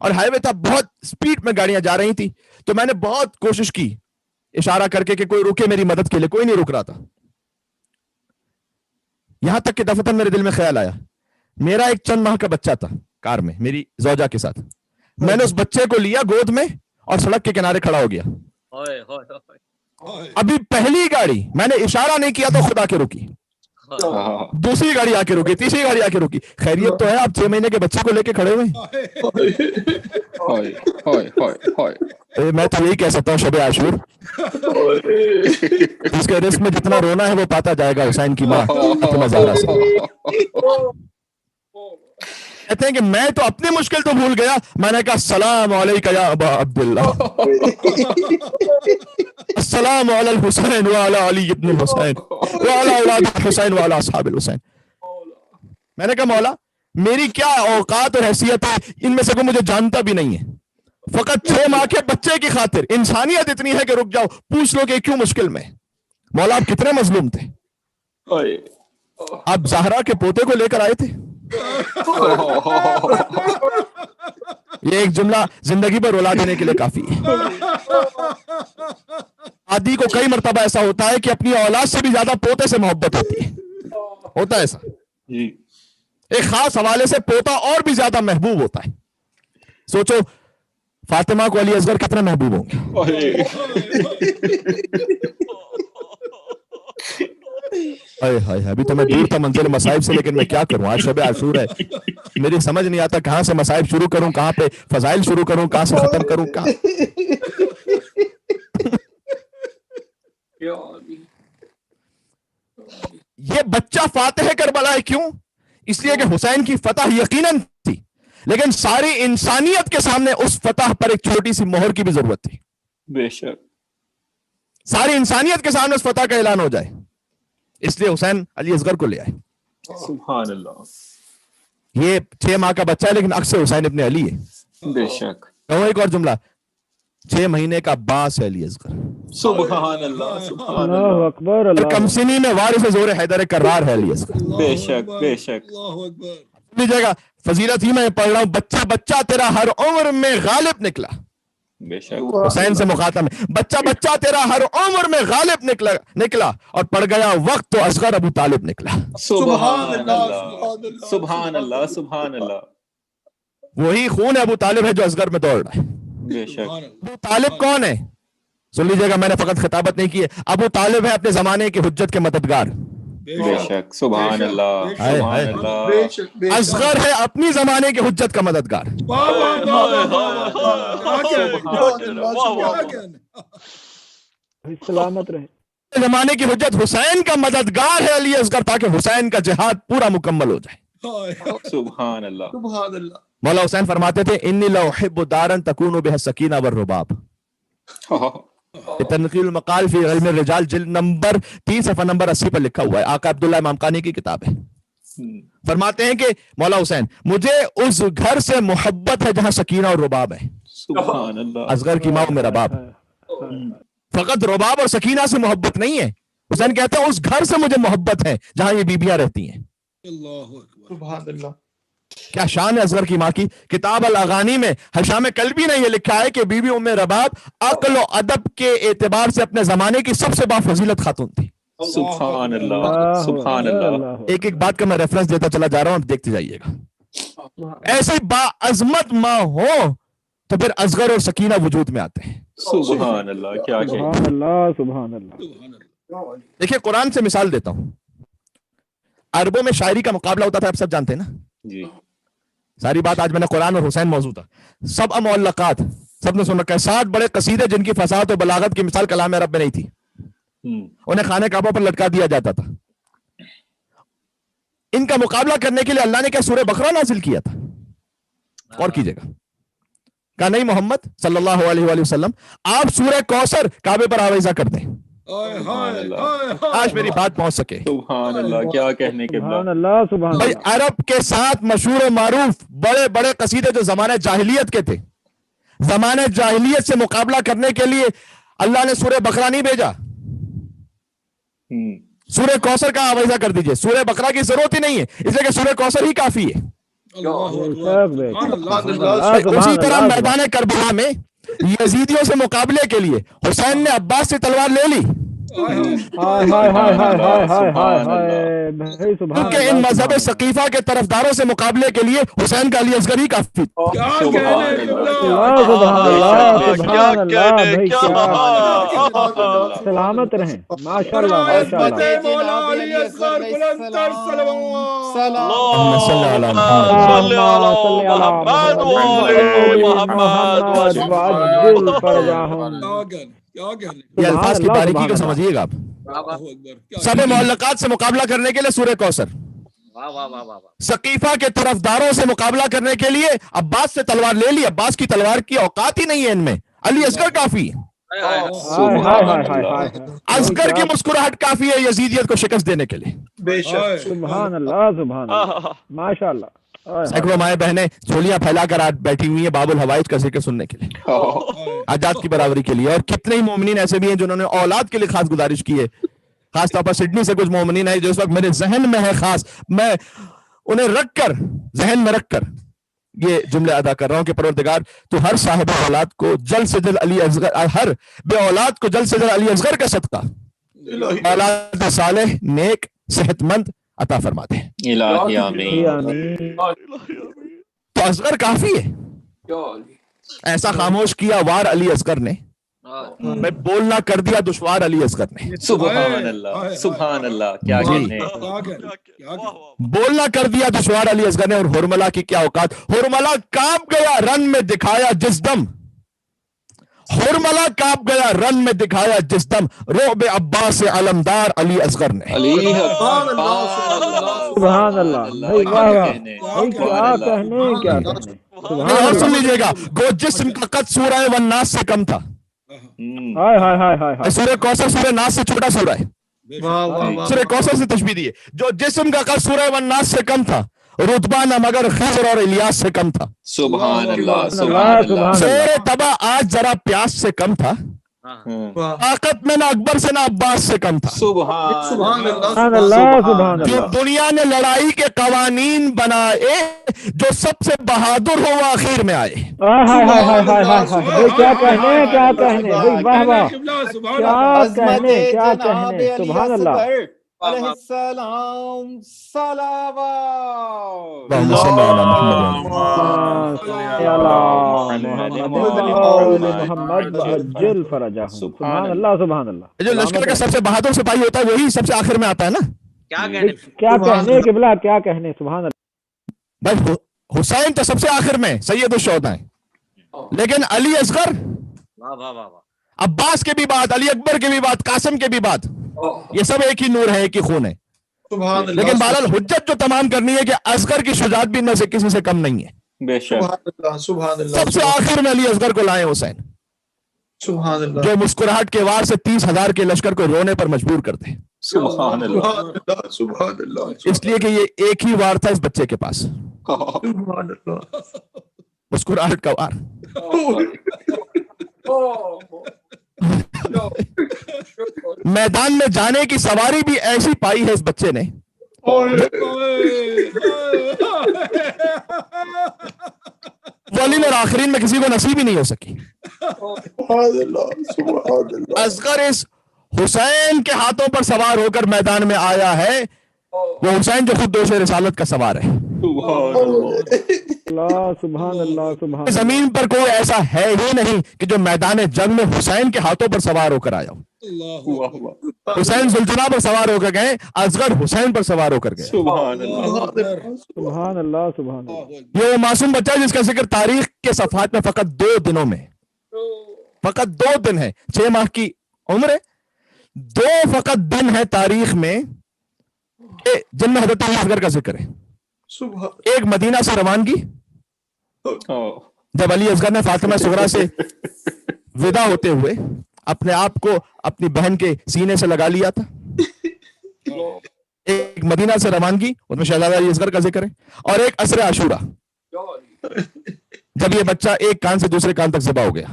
[SPEAKER 1] اور ہائی وے تھا، بہت سپیڈ میں گاڑیاں جا رہی تھی، تو میں نے بہت کوشش کی اشارہ کر کے کہ کوئی رکے میری مدد کے لیے، کوئی نہیں رک رہا تھا. یہاں تک کہ دفتر میرے دل میں خیال آیا، میرا ایک چند ماہ کا بچہ تھا کار میں میری زوجہ کے ساتھ، میں نے اس بچے کو لیا گود میں اور سڑک کے کنارے کھڑا ہو گیا. ابھی پہلی گاڑی میں نے اشارہ نہیں کیا تو خدا کے رکی، دوسری گاڑی آ کے رکی، تیسری گاڑی آ کے رکی. خیریت تو ہے آپ 6 مہینے کے بچے کو لے کے کھڑے ہوئے. میں تو یہی کہہ سکتا ہوں شب عاشور اس کے رزق میں جتنا رونا ہے وہ پاتا جائے گا حسین کی ماں فاطمہ زہرا سے. کہتے ہیں کہ میں تو اپنی مشکل تو بھول گیا، میں نے کہا السلام علیکم یا ابا عبداللہ، السلام علی الحسین وعلی علی ابن الحسین وعلی اولاد الحسین وعلی اصحاب الحسین. میں نے کہا مولا میری کیا اوقات اور حیثیت ہے، ان میں سے کوئی مجھے جانتا بھی نہیں ہے، فقط 6 ماہ کے بچے کی خاطر انسانیت اتنی ہے کہ رک جاؤ، پوچھ لو کہ کیوں مشکل میں. مولا آپ کتنے مظلوم تھے، آپ زہرا کے پوتے کو لے کر آئے تھے. یہ ایک جملہ زندگی پر رولا دینے کے لیے کافی ہے. آدی کو کئی مرتبہ ایسا ہوتا ہے کہ اپنی اولاد سے بھی زیادہ پوتے سے محبت ہوتی ہے، ہوتا ہے ایسا. ایک خاص حوالے سے پوتا اور بھی زیادہ محبوب ہوتا ہے. سوچو فاطمہ کو علی اصغر کتنے محبوب ہوں گے. ہائے ہائے، ابھی تو میں دور تھا منزل مصائب سے، لیکن میں کیا کروں، آج شب عاشور ہے، میری سمجھ نہیں آتا کہاں سے مصائب شروع کروں، کہاں پہ فضائل شروع کروں، کہاں سے ختم کروں، کہاں یہ بچہ فاتح کربلا ہے، کیوں؟ اس لیے کہ حسین کی فتح یقیناً تھی، لیکن ساری انسانیت کے سامنے اس فتح پر ایک چھوٹی سی مہر کی بھی ضرورت تھی،
[SPEAKER 5] بے شک،
[SPEAKER 1] ساری انسانیت کے سامنے اس فتح کا اعلان ہو جائے، اس لیے حسین علی اصغر کو لے آئے۔
[SPEAKER 5] سبحان اللہ،
[SPEAKER 1] یہ 6 ماہ کا بچہ ہے لیکن اکثر حسین ابن علی ہے۔
[SPEAKER 5] بے شک،
[SPEAKER 1] کہوں ایک اور جملہ، 6 مہینے کا باس ہے علی اصغر،
[SPEAKER 5] سبحان اللہ، سبحان
[SPEAKER 2] اللہ
[SPEAKER 5] اللہ،
[SPEAKER 2] اکبر، اللہ
[SPEAKER 1] کم سنی میں وارث زور حیدر کرار ہے علی اصغر۔
[SPEAKER 5] بے شک، بے شک،
[SPEAKER 6] اللہ اکبر،
[SPEAKER 1] لیجیے گا فضیلت ہی میں پڑھ رہا ہوں، بچہ بچہ تیرا ہر عمر میں غالب نکلا،
[SPEAKER 5] بے شک،
[SPEAKER 1] حسین سے مخاطب ہے، بچہ بچہ تیرا ہر عمر میں غالب نکلا اور پڑ گیا وقت تو اصغر ابو طالب نکلا۔
[SPEAKER 5] سبحان اللہ، سبحان اللہ، سبحان اللہ،
[SPEAKER 1] وہی خون ابو طالب ہے جو اصغر میں دوڑ رہا ہے۔
[SPEAKER 5] بے شک،
[SPEAKER 1] ابو طالب کون ہے؟ سن لیجیے گا، میں نے فقط خطابت نہیں کی ہے، ابو طالب ہے اپنے زمانے کی حجت کے مددگار،
[SPEAKER 5] بے شک، سبحان اللہ، سبحان اللہ،
[SPEAKER 3] بے شک، بے شک۔
[SPEAKER 1] اصغر ہے اپنی زمانے کی حجت کا مددگار۔
[SPEAKER 6] واہ واہ واہ واہ واہ، کیا کہنے، واہ واہ، کیا کہنے،
[SPEAKER 2] سلامت رہے۔
[SPEAKER 1] زمانے کی حجت حسین کا مددگار ہے علی اصغر، تاکہ حسین کا جہاد پورا مکمل ہو جائے۔
[SPEAKER 5] سبحان اللہ،
[SPEAKER 3] سبحان اللہ۔
[SPEAKER 1] مولا حسین فرماتے تھے انی لأحب دارا تکون بها السکینہ والرباب، تنقیل المقال فی علم الرجال جلد نمبر 3 صفحہ نمبر 80 پر لکھا ہوا ہے، آقا عبداللہ امام قانی کی کتاب ہے۔ فرماتے ہیں کہ مولا حسین مجھے اس گھر سے محبت ہے جہاں سکینہ اور رباب ہے۔
[SPEAKER 5] سبحان اللہ،
[SPEAKER 1] اصغر کی ماں میرا باپ، فقط رباب اور سکینہ سے محبت نہیں ہے، حسین کہتے ہیں اس گھر سے مجھے محبت ہے جہاں یہ بیبیاں رہتی ہیں۔
[SPEAKER 6] اللہ اکبر،
[SPEAKER 3] سبحان اللہ۔
[SPEAKER 1] کیا شان ہے اصغر کی ماں کی۔ کتاب الاغانی میں حشام قلبی نے یہ لکھا ہے کہ بی بی ام رباب عقل و ادب کے اعتبار سے اپنے زمانے کی سب سے بافضیلت خاتون تھی۔
[SPEAKER 5] سبحان اللہ، سبحان اللہ،
[SPEAKER 1] ایک ایک بات کا میں ریفرنس دیتا چلا جا رہا ہوں، آپ دیکھتے جائیے گا۔ ایسے با عظمت ماں ہو تو پھر اصغر اور سکینہ وجود میں آتے ہیں۔
[SPEAKER 5] سبحان اللہ، کیا کہیں،
[SPEAKER 2] سبحان اللہ، سبحان اللہ۔
[SPEAKER 6] سبحان اللہ،
[SPEAKER 1] دیکھیں قرآن سے مثال دیتا ہوں، عربوں میں شاعری کا مقابلہ ہوتا تھا، آپ سب جانتے ہیں نا،
[SPEAKER 5] جی،
[SPEAKER 1] ساری بات آج میں نے قرآن اور حسین موضوع تھا۔ سب معلقات سب نے سن رکھا ہے، 7 بڑے قصیدے جن کی فصاحت و بلاغت کی مثال کلام عرب میں نہیں تھی، انہیں خانہ کعبہ پر لٹکا دیا جاتا تھا۔ ان کا مقابلہ کرنے کے لیے اللہ نے کیا سورہ بقرہ نازل کیا تھا؟ اور کیجئے گا، کہا نہیں محمد صلی اللہ علیہ وآلہ وسلم آپ سورہ کوثر کعبے پر آویزہ کر دیں، آج میری بات پہنچ سکے۔
[SPEAKER 5] سبحان اللہ، کیا کہنے کے
[SPEAKER 2] سبحان
[SPEAKER 5] بعد،
[SPEAKER 2] اللہ، سبحان
[SPEAKER 1] بھائی
[SPEAKER 2] اللہ۔
[SPEAKER 1] عرب کے 7 مشہور و معروف بڑے بڑے قصیدے جو زمانے جاہلیت کے تھے، زمانے جاہلیت سے مقابلہ کرنے کے لیے اللہ نے سورہ بقرہ نہیں بھیجا، سورہ کوثر کا آویزہ کر دیجئے، سورہ بقرہ کی ضرورت ہی نہیں ہے، اس لیے کہ سورہ کوثر ہی کافی ہے۔ اسی طرح میدان کربلا میں یزیدیوں سے مقابلے کے لیے حسین نے عباس سے تلوار لے لی، کیونکہ ان مذہب ثقیفہ کے طرفداروں سے مقابلے کے لیے حسین کا علی اصغر ہی کافی۔
[SPEAKER 2] سلامت رہیں، ماشاء اللہ، ماشاء اللہ۔
[SPEAKER 6] مولا علی اصغر بلند تر صلوات،
[SPEAKER 1] صلی اللہ علیہ
[SPEAKER 4] صلی علی محمد وآل محمد
[SPEAKER 2] وعجل فرجہم۔
[SPEAKER 6] کیا کہنے،
[SPEAKER 1] یہ الفاظ کی باریکی کو سمجھیے گا آپ۔
[SPEAKER 6] اللہ اکبر، کیا
[SPEAKER 1] سب معلقات سے مقابلہ کرنے کے لیے سورہ کوثر، ثقیفہ کے طرفداروں سے مقابلہ کرنے کے لیے عباس سے تلوار لے لی، عباس کی تلوار کی اوقات ہی نہیں ہے ان میں، علی اصغر کافی ہے، اصغر کی مسکراہٹ کافی ہے یزیدیت کو شکست دینے کے لیے۔
[SPEAKER 3] بے شک۔
[SPEAKER 2] سبحان اللہ، سبحان اللہ، ماشاء اللہ۔
[SPEAKER 1] سینکڑوں مائیں بہنیں جھولیاں پھیلا کر آج بیٹھی ہوئی ہیں باب الحوائج کا ذکر سننے کے لیے، آزاد کی برابری کے لیے، اور کتنے ہی مومنین ایسے بھی ہیں جنہوں نے اولاد کے لیے خاص گزارش کی ہے، خاص طور پر سڈنی سے کچھ مومنین ہیں جو اس وقت میرے ذہن میں ہے، خاص میں انہیں رکھ کر ذہن میں رکھ کر یہ جملے ادا کر رہا ہوں کہ پروردگار تو ہر صاحب اولاد کو جلد سے جلد علی اصغر، ہر بے اولاد کو جلد سے جلد علی اصغر کا صدقہ اولاد صالح نیک صحت مند عطا فرما دے،
[SPEAKER 5] الہی آمین۔
[SPEAKER 1] تو اصغر کافی ہے۔ ایسا خاموش کیا وار علی اصغر نے میں بولنا کر دیا دشوار علی اصغر نے.
[SPEAKER 5] سبحان اللہ سبحان اللہ کیا کہنے
[SPEAKER 1] بولنا کر دیا دشوار علی اصغر نے. اور ہرملا کی کیا اوقات. ہرملا کانپ گیا رن میں دکھایا جس دم. ہرملا کانپ گیا رن میں دکھایا جس دم. رعب عباس علمدار علی اصغر نے.
[SPEAKER 2] سبحان اللہ بھائی واہ واہ بھائی کیا کہنے کیا کہنے.
[SPEAKER 1] اور سن لیجیے گا گو جسم کا قد سورہ والناس سے کم تھا.
[SPEAKER 2] ہائے ہائے ہائے ہائے
[SPEAKER 1] سورہ کوثر سورہ ناس سے چھوٹا سورہ ہے. سورہ کوثر سے تشبیہ دی ہے. جو جسم کا قد سورہ والناس سے کم تھا رتبہ نہ مگر خضر اور الیاس سے کم تھا.
[SPEAKER 5] سبحان اللہ سبحان اللہ.
[SPEAKER 1] زیر تبا آج ذرا پیاس سے کم تھا. طاقت میں نہ اکبر سے نہ عباس سے کم تھا.
[SPEAKER 5] سبحان
[SPEAKER 2] اللہ سبحان
[SPEAKER 1] جو
[SPEAKER 2] اللہ.
[SPEAKER 1] دنیا نے لڑائی کے قوانین بنائے جو سب سے بہادر ہو وہ آخر میں آئے.
[SPEAKER 2] ہائے ہائے ہائے ہائے ہائے بھائی کیا کہنے کیا کہنے بھائی واہ واہ کیا کہنے کیا کہنے. سبحان اللہ
[SPEAKER 5] علیہ السلام صلوات.
[SPEAKER 1] اللہم صل علی محمد.
[SPEAKER 2] محمد عجل فرجہ. سبحان اللہ سبحان اللہ.
[SPEAKER 1] جو لشکر کا سب سے بہادر سپاہی ہوتا ہے وہی سب سے آخر میں آتا ہے نا.
[SPEAKER 2] کیا کہنے قبلہ کیا کہنے. سبحان اللہ.
[SPEAKER 1] بھائی حسین تو سب سے آخر میں سید الشہداء ہیں. لیکن علی اصغر عباس کے بھی بات علی اکبر کے بھی بات قاسم کے بھی بات یہ سب ایک ہی نور ہے ایک ہی خون ہے. لیکن بہرحال حجت جو تمام کرنی ہے کہ اصغر کی شجاعت بھی نہ سے کسی سے کم نہیں ہے.
[SPEAKER 5] بے شک
[SPEAKER 1] سب سے آخر میں علی اصغر کو لائے حسین.
[SPEAKER 3] سبحان اللہ.
[SPEAKER 1] جو مسکراہٹ کے وار سے 30,000 کے لشکر کو رونے پر مجبور کرتے ہیں.
[SPEAKER 5] سبحان اللہ.
[SPEAKER 3] سبحان اللہ.
[SPEAKER 1] اس لیے کہ یہ ایک ہی وار تھا اس بچے کے پاس.
[SPEAKER 3] سبحان اللہ.
[SPEAKER 1] مسکراہٹ کا وار. میدان میں جانے کی سواری بھی ایسی پائی ہے اس بچے نے اولین اور آخرین میں کسی کو نصیب ہی نہیں ہو سکی. اصغر اس حسین کے ہاتھوں پر سوار ہو کر میدان میں آیا ہے. وہ حسین جو خود دوش رسالت کا سوار ہے.
[SPEAKER 2] سبحان اللہ سبحان.
[SPEAKER 1] زمین پر کوئی ایسا ہے ہی نہیں کہ جو میدان جنگ میں حسین کے ہاتھوں پر سوار ہو کر آیا ہو. حسین زلجنا پر سوار ہو کر گئے. اصغر حسین پر سوار ہو کر گئے.
[SPEAKER 5] سبحان اللہ
[SPEAKER 2] سبحان اللہ سبحان اللہ.
[SPEAKER 1] یہ وہ معصوم بچہ ہے جس کا ذکر تاریخ کے صفحات میں فقط 2 دنوں میں فقط 2 دن ہے. 6 ماہ کی عمر ہے. 2 فقط دن ہے تاریخ میں جن میں حضرت اصغر کا ذکر ہے. ایک مدینہ سے روانگی جب علی اصغر نے فاطمہ صغرا سے ودا ہوتے ہوئے اپنے آپ کو اپنی بہن کے سینے سے لگا لیا تھا. ایک مدینہ سے روانگی اس میں شہزادہ علی اصغر کا ذکر ہے. اور ایک عصر عاشورہ جب یہ بچہ ایک کان سے دوسرے کان تک ذبح ہو گیا.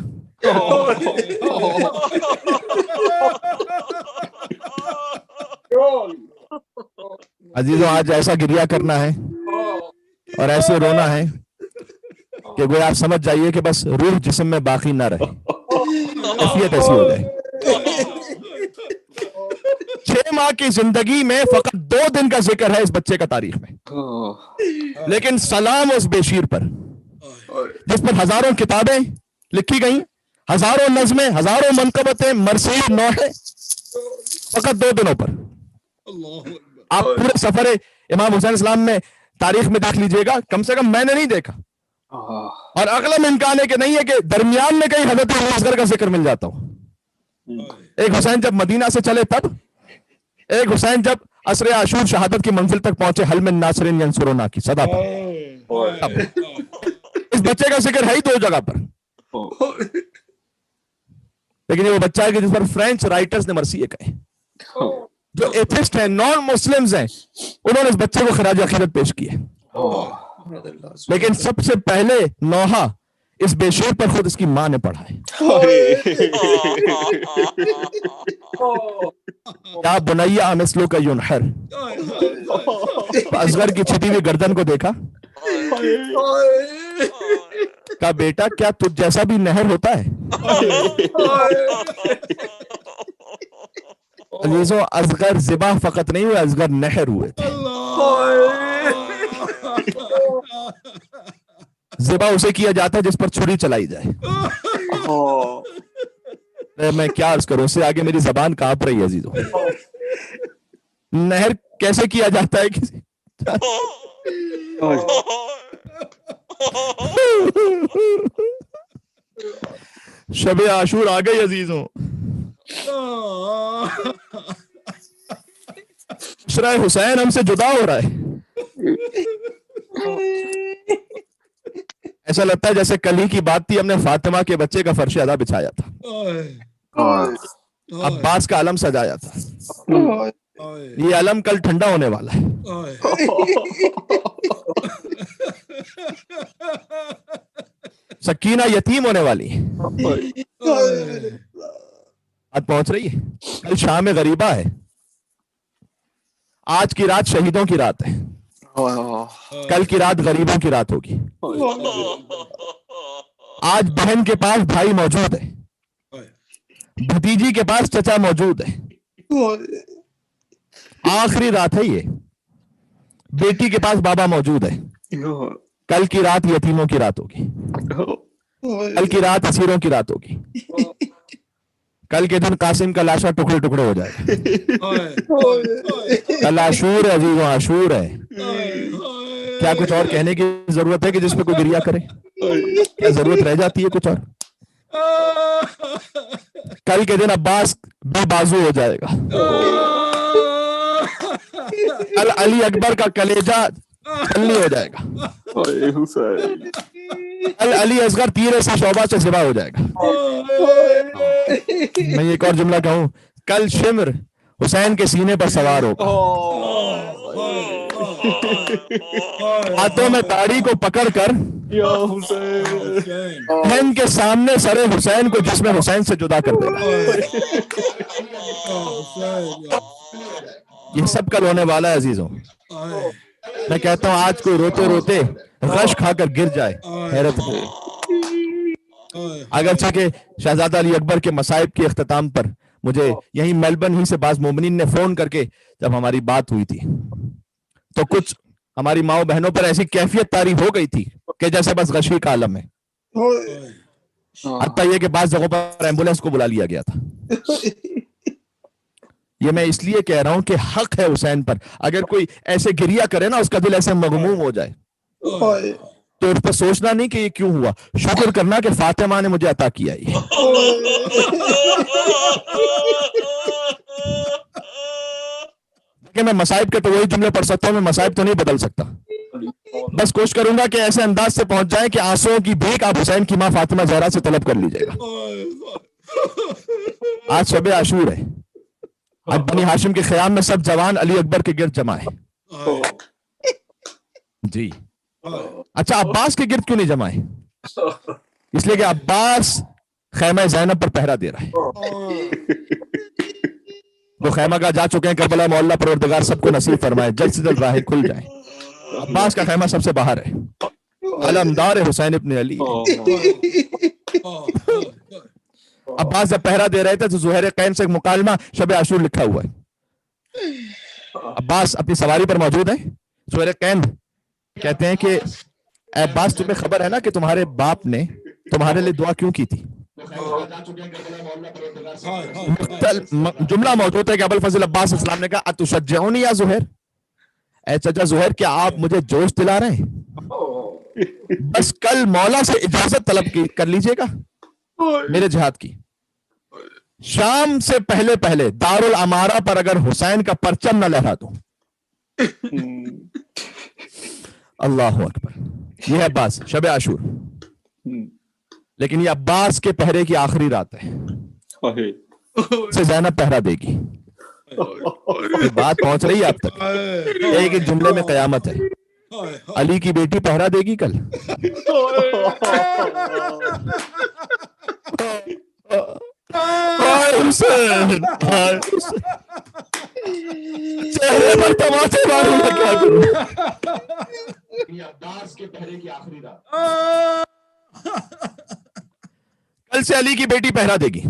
[SPEAKER 1] عزیزوں آج ایسا گریہ کرنا ہے اور ایسے رونا ہے کہ گویا آپ سمجھ جائیے کہ بس روح جسم میں باقی نہ رہے. کیفیت ایسی ہو جائے. 6 ماہ کی زندگی میں فقط 2 دن کا ذکر ہے اس بچے کا تاریخ میں. لیکن سلام اس بے شیر پر جس پر ہزاروں کتابیں لکھی گئیں, ہزاروں نظمیں, ہزاروں منقبتیں, مرثیے نوحے فقط 2 دنوں پر. آپ پورے سفر امام حسین اسلام میں تاریخ میں دیکھ لیجئے گا, کم سے کم میں نے نہیں دیکھا اور اغلب امکان ہے کہ نہیں ہے کہ درمیان میں کہیں حضرت اصغر کا ذکر مل جاتا ہو. ایک حسین جب مدینہ سے چلے تب, ایک حسین جب عصر عاشور شہادت کی منزل تک پہنچے حل من ناصرین ینصرنا کی صدا پر. اس بچے کا ذکر ہے ہی 2 جگہ پر. لیکن یہ وہ بچہ ہے کہ جس پر فرینچ رائٹرز نے مرثیے کہے, جو ایتھسٹ ہیں, نان مسلمز ہیں, انہوں نے اس بچے کو خراج عقیدت پیش کی ہے. لیکن سب سے پہلے نوحہ اس بے شیر پر خود اس کی ماں نے پڑھا ہے. کیا بنیا مثلو کا ینحر. اصغر کی چھٹی ہوئی گردن کو دیکھا, کہا بیٹا کیا تجھ جیسا بھی نہر ہوتا ہے. عزیزوں اصغر ذبح فقط نہیں ہوئے, اصغر نہر ہوئے تھے. ذبح اسے کیا جاتا ہے جس پر چھری چلائی جائے. میں کیا عرض کروں، اس سے آگے میری زبان کانپ رہی ہے عزیزوں. نہر کیسے کیا جاتا ہے کسی شب عاشور آ گئی عزیزوں. عشرہ حسین ہم سے جدا ہو رہا ہے. ایسا لگتا ہے جیسے کل ہی کی بات تھی، ہم نے فاطمہ کے بچے کا فرش ادا بچھایا تھا، عباس کا علم سجایا تھا. یہ علم کل ٹھنڈا ہونے والا ہے. سکینہ یتیم ہونے والی ہے. بات پہنچ رہی ہے. کل شام غریبہ ہے. آج کی رات شہیدوں کی رات ہے. کل کی رات غریبوں کی رات ہوگی. آج بہن کے پاس بھائی موجود ہے، بھتیجی کے پاس چچا موجود ہے. آخری رات ہے یہ. بیٹی کے پاس بابا موجود ہے. کل کی رات یتیموں کی رات ہوگی. کل کی رات اسیروں کی رات ہوگی. کل کے دن قاسم کا لاشا ٹکڑے ٹکڑے ہو جائے گا. کل عاشور ہے عزیزوں، عاشور ہے. کیا کچھ اور کہنے کی ضرورت ہے کہ جس پہ کوئی گریہ کرے؟ کیا ضرورت رہ جاتی ہے کچھ اور؟ کل کے دن عباس بے بازو ہو جائے گا. کل علی اکبر کا کلیجہ چھلنی ہو جائے گا. کل علی اصغر تیر سے شعبہ سے ذبح ہو جائے گا. میں ایک اور جملہ کہوں، کل شمر حسین کے سینے پر سوار ہوگا. ہاتھوں میں داڑھی کو پکڑ کر بہن کے سامنے سر حسین کو جسم حسین سے جدا کر دے گا. یہ سب کل ہونے والا ہے عزیزوں. میں کہتا ہوں آج کوئی روتے روتے غش کھا کر گر جائے حیرت ہو. اگرچہ کہ شہزادہ علی اکبر کے مصائب کے اختتام پر مجھے یہیں میلبرن ہی سے بعض مومنین نے فون کر کے جب ہماری بات ہوئی تھی تو کچھ ہماری ماؤں بہنوں پر ایسی کیفیت طاری ہو گئی تھی کہ جیسے بس غشی کا عالم ہے. حتیٰ یہ کہ بعض جگہوں پر ایمبولینس کو بلا لیا گیا تھا. یہ میں اس لیے کہہ رہا ہوں کہ حق ہے حسین پر. اگر کوئی ایسے گریہ کرے نا، اس کا دل ایسے مغموم ہو جائے تو اس پر سوچنا نہیں کہ یہ کیوں ہوا، شکر کرنا کہ فاطمہ نے مجھے عطا کیا. کہ میں مصائب کے تو وہی جملے پڑھ سکتا ہوں، میں مصائب تو نہیں بدل سکتا. بس کوشش کروں گا کہ ایسے انداز سے پہنچ جائیں کہ آنسوؤں کی بھیک آپ حسین کی ماں فاطمہ زہرا سے طلب کر لیجئے گا. آج شب عاشور ہے. آج بنی ہاشم کے خیام میں سب جوان علی اکبر کے گرد جمع ہے. جی اچھا، عباس کے گرد کیوں نہیں جمع ہے؟ اس لیے کہ عباس خیمہ زینب پر پہرا دے رہا ہے. وہ خیمہ کا جا چکے ہیں، کربلا مولا پروردگار سب کو نصیب فرمائے، جلد سے جلد راہیں کھل جائیں. عباس کا خیمہ سب سے باہر ہے. علمدار حسین ابن علی. عباس جب پہرا دے رہے تھے تو زہیر قین سے ایک مکالمہ شب عاشور لکھا ہوا ہے. عباس اپنی سواری پر موجود ہیں. زہیر قین کہتے ہیں کہ اے عباس، تمہیں خبر ہے نا کہ تمہارے باپ نے تمہارے لیے دعا کیوں کی تھی؟ جملہ موجود ہے کہ ابوالفضل عباس السلام نے کہا اتشجعونی یا زہیر، اے چچا زہیر کیا آپ مجھے جوش دلا رہے ہیں؟ بس کل مولا سے اجازت طلب کر لیجئے گا میرے جہاد کی. شام سے پہلے پہلے دارالعمارہ پر اگر حسین کا پرچم نہ لہرا دوں. اللہ اکبر. یہ ہے عباس شب عاشور. لیکن یہ عباس کے پہرے کی آخری رات ہے. سے زینب پہرا دے گی. بات پہنچ رہی ہے اب تک. ایک ایک جملے میں قیامت ہے. علی کی بیٹی پہرا دے گی کل. حسین چہرے پر تماچے ماروں گا، کیا کروں. عباس کے پہرے کی آخری رات. کل سے علی کی بیٹی پہرا دے گی.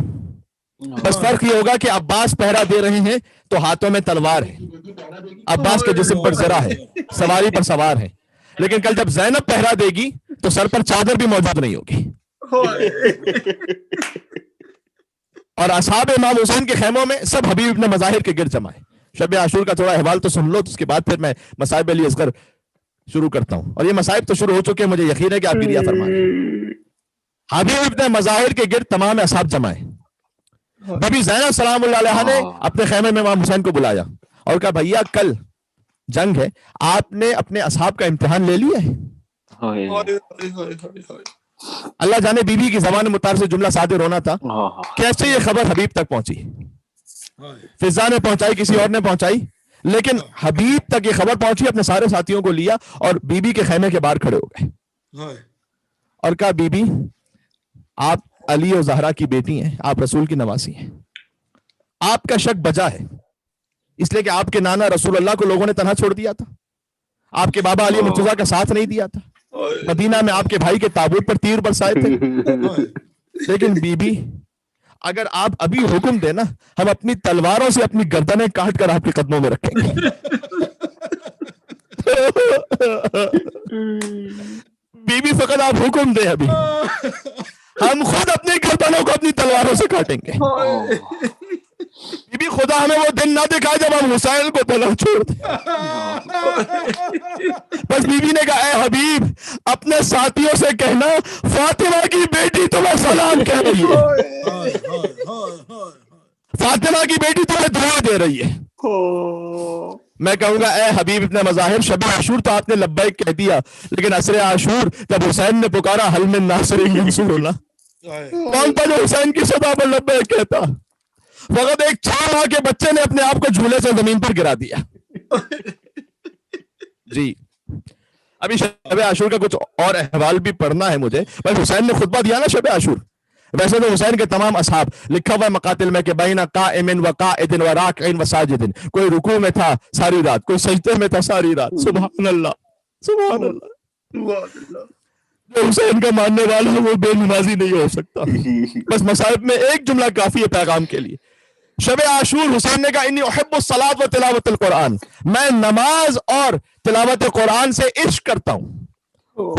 [SPEAKER 1] بس فرق یہ ہوگا کہ عباس پہرا دے رہے ہیں تو ہاتھوں میں تلوار ہے، عباس کے جسم پر زرہ ہے، سواری پر سوار ہے. لیکن کل جب زینب پہرا دے گی تو سر پر چادر بھی موجود نہیں ہوگی. اور اصحاب امام حسین کے خیموں میں سب حبیب ابن مظاہر کے گرد جمع ہے. شب عاشور کا تھوڑا احوال تو سن لو، تو اس کے بعد پھر میں مصائب علی اصغر شروع کرتا ہوں. اور یہ مصائب تو شروع ہو چکے ہیں، مجھے یقین ہے کہ آپ گریہ فرمائیں. حبیب ابن مظاہر کے گرد تمام اصحاب جمع ہیں. بی بی زینب سلام اللہ علیہا نے اپنے خیمے میں امام حسین کو بلایا اور کہا بھیا کل جنگ ہے، آپ نے اپنے اصحاب کا امتحان لے لیا ہے؟ اللہ جانے بی بی کی زبان مطابق سے جملہ صادر ہونا تھا. کیسے یہ خبر حبیب تک پہنچی؟ فضا نے پہنچائی، کسی اور نے پہنچائی، لیکن حبیب تک یہ خبر پہنچی. اپنے سارے ساتھیوں کو لیا اور بی بی کے خیمے کے باہر کھڑے ہو گئے اور کہا بی بی آپ علی اور زہرا کی بیٹی ہیں، آپ رسول کی نواسی ہیں. آپ کا شک بجا ہے اس لیے کہ آپ کے نانا رسول اللہ کو لوگوں نے تنہا چھوڑ دیا تھا، آپ کے بابا علی مرتضیٰ کا ساتھ نہیں دیا تھا، مدینہ میں آپ کے بھائی کے تابوت پر تیر برسائے تھے. لیکن بی بی اگر آپ ابھی حکم دینا ہم اپنی تلواروں سے اپنی گردنیں کاٹ کر آپ کے قدموں میں رکھیں گے. بی بی فقط آپ حکم دیں، ابھی ہم خود اپنی گردنوں کو اپنی تلواروں سے کاٹیں گے. بی بی خدا ہمیں وہ دن نہ دکھائے جب ہم حسین کو تنہا چھوڑ دیں. بس بی بی نے کہا اے حبیب اپنے ساتھیوں سے کہنا فاطمہ کی بیٹی تمہیں سلام کہہ رہی ہے، فاطمہ کی بیٹی تمہیں دعا دے رہی ہے. میں کہوں گا اے حبیب ابن مظاہر شب عاشور تو آپ نے لبیک کہہ دیا، لیکن عصر عاشور جب حسین نے پکارا حل من ناصر ینصرنا، کون تھا جو حسین کی صدا پر لبیک کہتا؟ فقط ایک 4 ماہ کے بچے نے اپنے آپ کو جھولے سے زمین پر گرا دیا. جی ابھی شب عاشور کا کچھ اور احوال بھی پڑھنا ہے مجھے. بس حسین نے خطبہ دیا نا شب عاشور. ویسے تو حسین کے تمام اصحاب لکھا ہوا مقاتل میں کہ بین قائم و قائد و راکع و ساجد، کوئی رکوع میں تھا ساری رات، کوئی سجدے میں تھا ساری رات. سبحان اللہ سبحان اللہ. جو حسین کا ماننے والا ہے وہ بے نمازی نہیں ہو سکتا. بس مصائب میں ایک جملہ کافی ہے پیغام کے لیے. شب عاشور حسین نے کہا انی احب الصلاۃ و تلاوت القرآن، میں نماز اور تلاوت قرآن سے عشق کرتا ہوں.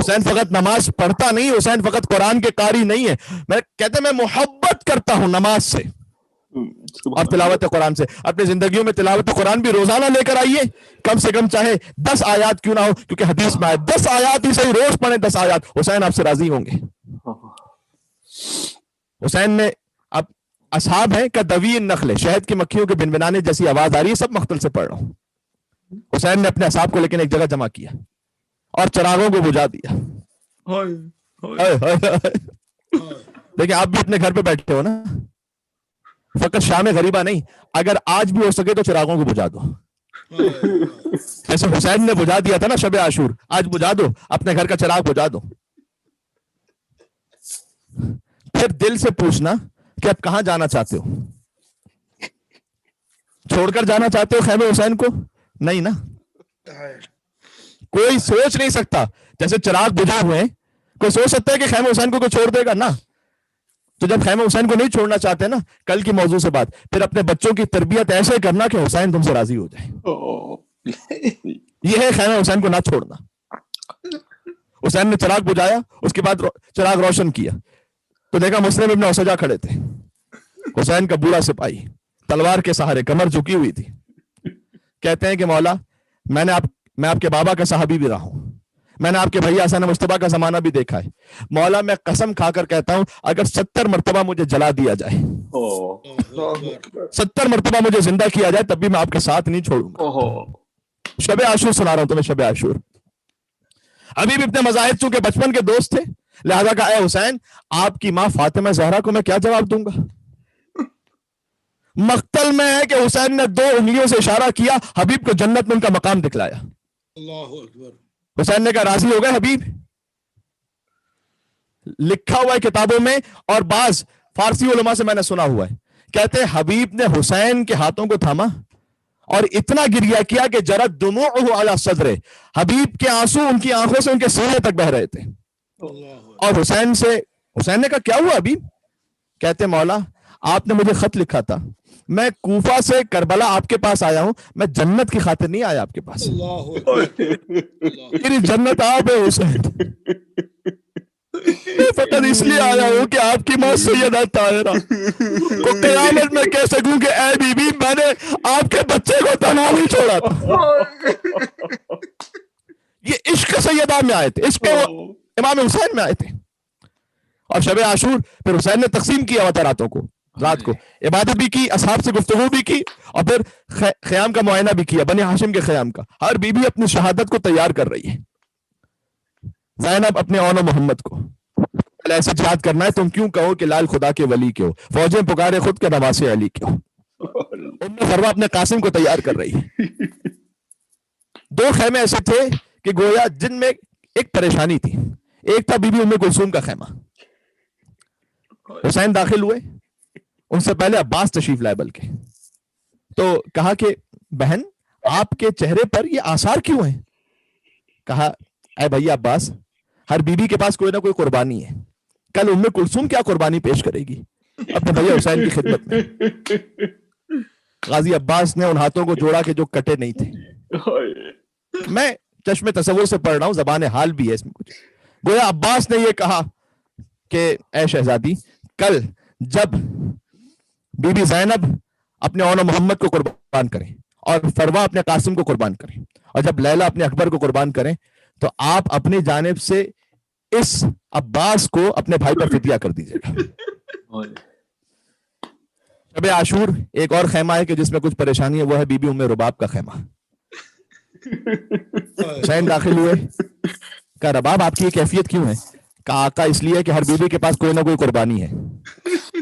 [SPEAKER 1] حسین فقط نماز پڑھتا نہیں، حسین فقط قرآن کے قاری نہیں ہے، میں کہتے میں محبت کرتا ہوں نماز سے اور تلاوت قرآن سے. اپنی زندگیوں میں تلاوت قرآن بھی روزانہ لے کر آئیے، کم سے کم چاہے 10 آیات کیوں نہ ہو، کیونکہ حدیث میں آئے 10 آیات ہی صحیح روز پڑھیں 10 آیات، حسین آپ سے راضی ہوں گے. حسین نے اب اصحاب ہیں کا دوی النخل، شہد کی مکھیوں کے بنبنانے جیسی آواز آ رہی ہے، سب مختل سے پڑھ رہا ہوں. حسین نے اپنے اصحاب کو لیکن ایک جگہ جمع کیا اور چراغوں کو بجھا دیا. لیکن آپ بھی اپنے گھر پہ بیٹھے ہو نا، فقط شام غریبہ نہیں، اگر آج بھی ہو سکے تو چراغوں کو بجھا دو. ایسے حسین نے بجھا دیا تھا نا شب عاشور، آج بجھا دو، اپنے گھر کا چراغ بجھا دو. پھر دل سے پوچھنا کہ اب کہاں جانا چاہتے ہو؟ چھوڑ کر جانا چاہتے ہو خیمے حسین کو؟ نہیں نا. کوئی سوچ نہیں سکتا جیسے چراغ بجھا ہوئے، کوئی سوچ سکتا ہے کہ خیمہ حسین کو کوئی چھوڑ دے گا؟ نا. تو جب خیمہ حسین کو نہیں چھوڑنا چاہتے نا، کل کی موضوع سے بات، پھر اپنے بچوں کی تربیت ایسے کرنا کہ حسین تم سے راضی ہو جائے. یہ ہے خیمہ حسین کو نہ چھوڑنا. حسین نے چراغ بجھایا، اس کے بعد چراغ روشن کیا تو دیکھا مسلم ابن اسجا کھڑے تھے. حسین کا بوڑھا سپاہی تلوار کے سہارے، کمر جھکی ہوئی تھی. کہتے ہیں کہ مولا میں آپ کے بابا کا صحابی بھی رہا ہوں، میں نے آپ کے بھائی حسن مصطفیٰ کا زمانہ بھی دیکھا ہے. مولا میں قسم کھا کر کہتا ہوں اگر 70 مرتبہ مجھے جلا دیا جائے، 70 مرتبہ مجھے زندہ کیا جائے، تب بھی میں آپ کے ساتھ نہیں چھوڑوں گا. شب عاشور سنا رہا ہوں تمہیں، شب عاشور. حبیب ابن مظاہر چونکہ بچپن کے دوست تھے، لہذا کہا اے حسین آپ کی ماں فاطمہ زہرا کو میں کیا جواب دوں گا؟ مقتل میں ہے کہ حسین نے 2 انگلیوں سے اشارہ کیا، حبیب کو جنت میں ان کا مقام دکھلایا.
[SPEAKER 6] اللہ اکبر.
[SPEAKER 1] حسین نے کہا راضی ہو گئے حبیب؟ لکھا ہوا ہے کتابوں میں اور بعض فارسی علماء سے میں نے سنا ہوا ہے، کہتے ہیں حبیب نے حسین کے ہاتھوں کو تھاما اور اتنا گریہ کیا کہ جرت دموعہ علی صدرہ، حبیب کے آنسو ان کی آنکھوں سے ان کے سینے تک بہ رہے تھے. اور حسین نے کہا کیا ہوا حبیب؟ کہتے مولا آپ نے مجھے خط لکھا تھا، میں کوفہ سے کربلا آپ کے پاس آیا ہوں، میں جنت کی خاطر نہیں آیا آپ کے پاس، میری جنت آپ ہے حسین. میں فقط اس لیے آیا ہوں کہ آپ کی ماں سیدہ طاہرہ کو قیامت میں کہہ سکوں کہ اے بی بی میں نے آپ کے بچے کو تنہا نہیں چھوڑا تھا. یہ عشق سیدہ میں آئے تھے, عشق امام حسین میں آئے تھے. اور شب عاشور پھر حسین نے تقسیم کیا ہوا تھا راتوں کو, رات کو عبادت بھی کی, اصحاب سے گفتگو بھی کی, اور پھر خیام کا معائنہ بھی کیا, بنی ہاشم کے خیام کا. ہر بی بی اپنی شہادت کو تیار کر رہی ہے. زینب اپنے اون و محمد کو ایسے جہاد کرنا ہے, تم کیوں کہو کہ لال خدا کے ولی کے ہو, فوجیں پکارے خود کے نواسے علی کے ہو. فروا اپنے قاسم کو تیار کر رہی ہے. دو خیمے ایسے تھے کہ گویا جن میں ایک پریشانی تھی. ایک تھا بی بی ام کلثوم کا خیمہ. حسین داخل ہوئے, ان سے پہلے عباس تشریف لائے بلکہ, تو کہا کہ بہن آپ کے چہرے پر یہ آثار کیوں ہیں؟ کہا اے بھائی عباس, ہر بیوی کے پاس کوئی نہ کوئی قربانی ہے. کل ام کلثوم کیا قربانی پیش کرے گی اپنے بھیا حسین کی خدمت میں؟ غازی عباس نے ان ہاتھوں کو جوڑا کہ جو کٹے نہیں تھے. میں چشم تصور سے پڑھ رہا ہوں, زبان حال بھی ہے اس میں کچھ. گویا عباس نے یہ کہا کہ اے شہزادی, کل جب بی بی زینب اپنے اون محمد کو قربان کریں اور فروا اپنے قاسم کو قربان کریں, اور جب لیلا اپنے اکبر کو قربان کریں, تو آپ اپنی جانب سے اس عباس کو اپنے بھائی پر فدیہ کر دیجیے گا. شب عاشور ایک اور خیمہ ہے کہ جس میں کچھ پریشانی ہے, وہ ہے بی بی ام رباب کا خیمہ. حسین داخل ہوئے, کہا رباب آپ کی یہ کیفیت کیوں ہے؟ کہا آقا اس لیے کہ ہر بیوی کے پاس کوئی نہ کوئی قربانی ہے.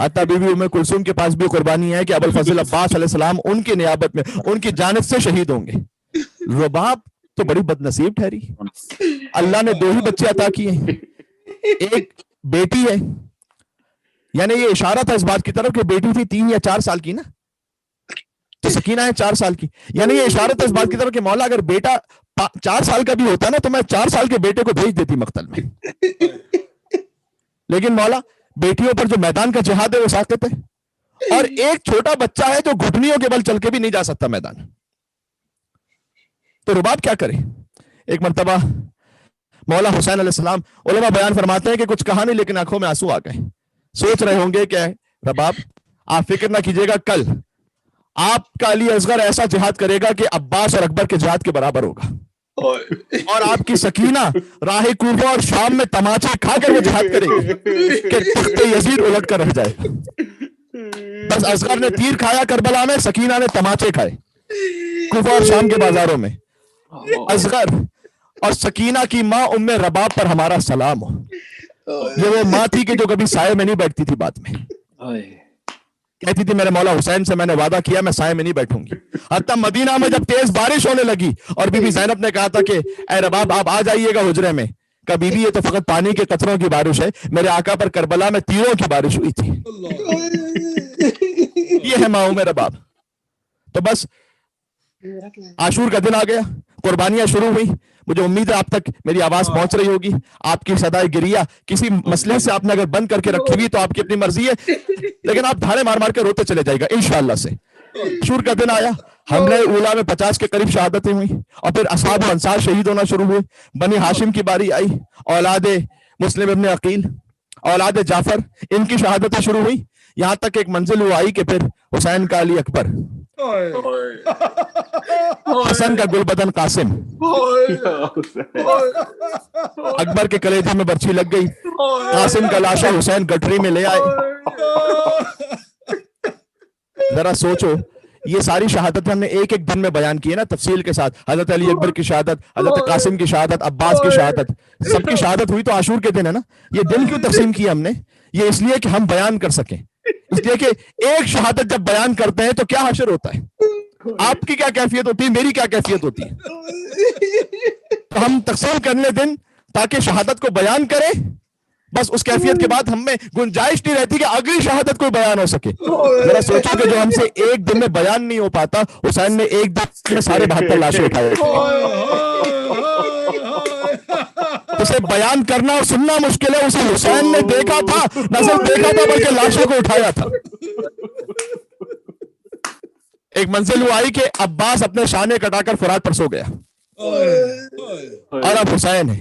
[SPEAKER 1] حتیٰ بی بی ام کلثوم کے پاس بھی قربانی ہے کہ ابو الفضل عباس علیہ السلام ان کی نیابت میں ان کی جانب سے شہید ہوں گے. رباب تو بڑی بد نصیب ٹھہری, اللہ نے 2 ہی بچے عطا کیے ہیں, ایک بیٹی ہے. یعنی یہ اشارہ تھا اس بات کی طرف کہ بیٹی تھی 3 یا 4 سال کی نا, تو سکینہ ہے 4 سال کی. یعنی یہ اشارہ تھا اس بات کی طرف کہ مولا اگر بیٹا 4 سال کا بھی ہوتا نا تو میں 4 سال کے بیٹے کو بھیج دیتی مقتل میں. لیکن مولا بیٹیوں پر جو میدان کا جہاد ہے وہ ساقط ہے, اور ایک چھوٹا بچہ ہے جو گھٹنیوں کے بل چل کے بھی نہیں جا سکتا میدان. تو رباب کیا کرے؟ ایک مرتبہ مولا حسین علیہ السلام, علماء بیان فرماتے ہیں کہ کچھ کہا نہیں لیکن آنکھوں میں آنسو آ گئے. سوچ رہے ہوں گے کہ رباب آپ فکر نہ کیجیے گا, کل آپ کا علی اصغر ایسا جہاد کرے گا کہ عباس اور اکبر کے جہاد کے برابر ہوگا, اور آپ کی سکینہ راہ کوفہ اور شام میں تماچے کھا کر وہ جہاد کرے گی کہ تخت یزید الٹ کر رہ جائے. بس اصغر نے تیر کھایا کربلا میں, سکینہ نے تماچے کھائے کوفہ اور شام کے بازاروں میں. اصغر اور سکینہ کی ماں ام رباب پر ہمارا سلام ہو. یہ وہ ماں تھی کہ جو کبھی سائے میں نہیں بیٹھتی تھی, بعد میں کہتی تھی میرے مولا حسین سے میں نے وعدہ کیا میں سائے میں نہیں بیٹھوں گی. حتیٰ مدینہ میں جب تیز بارش ہونے لگی اور بی بی زینب نے کہا تھا کہ اے رباب آپ آ جائیے گا حجرے میں, کہا بی بی یہ تو فقط پانی کے قطروں کی بارش ہے, میرے آقا پر کربلا میں تیروں کی بارش ہوئی تھی. یہ ہے ماں ام رباب. تو بس عاشور کا دن آ گیا, قربانیاں شروع ہوئی. مجھے امید ہے آپ تک میری آواز پہنچ رہی ہوگی. آپ کی صدائے گریہ کسی مسئلے سے آپ نے اگر بند کر کے رکھی ہوئی تو آپ کی اپنی مرضی ہے, لیکن آپ دھاڑے مار مار کے روتے چلے جائے گا انشاءاللہ سے. عاشور کا دن آیا, حملہ اولا میں 50 کے قریب شہادتیں ہوئی, اور پھر اصحاب و انصار شہید ہونا شروع ہوئے. بنی ہاشم کی باری آئی, اولاد مسلم ابن عقیل, اولاد جعفر, ان کی شہادتیں شروع ہوئی. یہاں تک ایک منزل وہ آئی کہ پھر حسین کا علی اکبر, حسن کا گل بدن قاسم, اکبر کے کلیجے میں برچھی لگ گئی, قاسم کا لاشا حسین گٹری میں لے آئے. ذرا سوچو, یہ ساری شہادتیں ہم نے ایک ایک دن میں بیان کی ہے نا تفصیل کے ساتھ. حضرت علی اکبر کی شہادت, حضرت قاسم کی شہادت, عباس کی شہادت, سب کی شہادت ہوئی تو عاشور کے دن ہے نا. یہ دن کیوں تقسیم کیا ہم نے؟ یہ اس لیے کہ ہم بیان کر سکیں. اس لیے کہ ایک شہادت جب بیان کرتے ہیں تو کیا حشر ہوتا ہے, آپ کی کیا کیفیت ہوتی ہے, میری کیا کیفیت ہوتی ہے. تو ہم تقسیم کرنے دن تاکہ شہادت کو بیان کریں, بس اس کیفیت کے بعد ہم میں گنجائش نہیں رہتی کہ اگلی شہادت کو بیان ہو سکے. ذرا سوچو کہ جو ہم سے ایک دن میں بیان نہیں ہو پاتا, حسین نے ایک دن میں سارے 72 لاشیں اٹھائے. اسے بیان کرنا اور سننا مشکل ہے, اسے حسین نے دیکھا تھا, نہ صرف دیکھا تھا بلکہ لاشوں کو اٹھایا تھا. ایک منزل وہ آئی کہ عباس اپنے شانے کٹا کر فرات پر سو گیا, اور اب حسین ہے.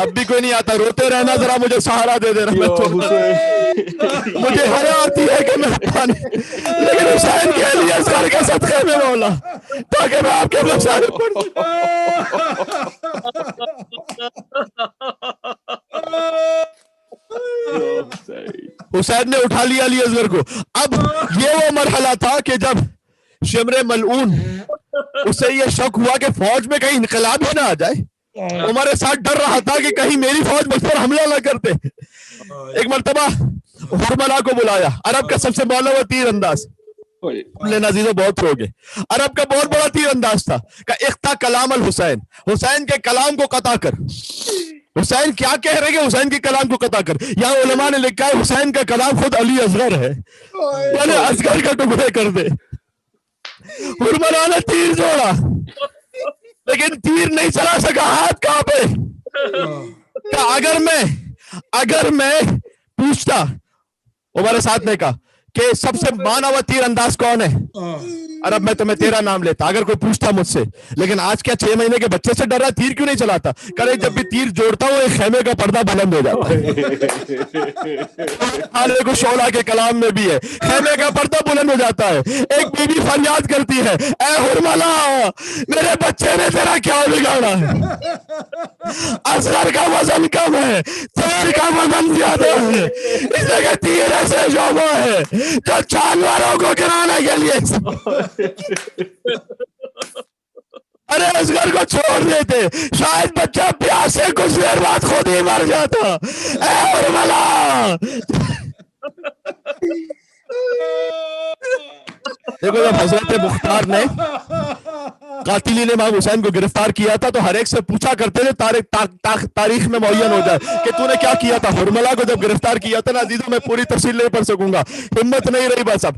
[SPEAKER 1] اب بھی کوئی نہیں آتا, روتے رہنا, ذرا مجھے سہارا دے دینا, مجھے حیا آتی ہے کہ میں پانی, لیکن حسین کے لیے اصغر کے صدقے میں مولا, تاکہ میں آپ کے مسائل پڑھ حسین نے اٹھا لیا علی اصغر کو. اب یہ وہ مرحلہ تھا کہ جب شمر ملعون اسے یہ شک ہوا کہ فوج میں کہیں انقلاب ہی نہ آ جائے, عمر ساتھ ڈر رہا تھا کہ کہیں میری فوج مجھ پر حملہ نہ کرتے. ایک مرتبہ حرملہ کو بلایا, عرب کا سب سے معلوم تیر انداز, عزیزوں بہت ہو گئے, عرب کا بہت بڑا تیر انداز تھا کہ اقطع کلام الحسین, حسین کے کلام کو قطع کر. حسین کیا کہہ رہے ہیں, حسین کے کلام کو قطع کر. یہاں علماء نے لکھا ہے حسین کا کلام خود علی اصغر ہے, یعنی اصغر کا ٹکڑے کر دے. حرملہ نے تیر جوڑا لیکن تیر نہیں چلا سکا, ہاتھ کہاں پہ, کہ اگر میں پوچھتا, عمر ساتھ نے کہا کہ سب سے مانا ہوا تیر انداز کون ہے, عرب میں تمہیں تیرا نام لیتا اگر کوئی پوچھتا مجھ سے, لیکن آج کیا 6 مہینے کے بچے سے ڈر رہا, تیر کیوں نہیں چلاتا؟ کرے جب بھی تیر جوڑتا ہوں ایک خیمے کا پردہ بلند ہو جاتا ہے. کو شعلہ کے کلام میں بھی ہے, خیمے کا پردہ بلند ہو جاتا ہے. ایک بی بی فریاد کرتی ہے, اے حرملہ میرے بچے نے تیرا کیا بگاڑا ہے, اصغر کا وزن کم ہے, تیر کا وزن زیادہ ہے, اس لیے تیر ایسے شعبہ ہے جو جانوروں کو گرانے کے لیے. ارے اصغر کو چھوڑ دیتے, شاید بچہ پیاس سے کچھ دیر بعد خود ہی مر جاتا. اے حرملہ دیکھو, جب حضرت مختار نے قاتلین امام حسین کو گرفتار کیا تھا تو ہر ایک سے پوچھا کرتے تھے تاریخ میں معین ہو جائے کہ تو نے کیا کیا تھا. حرملہ کو جب گرفتار کیا تھا نا عزیزوں, میں پوری تفصیل نہیں پڑھ سکوں گا, ہمت نہیں رہی بس. اب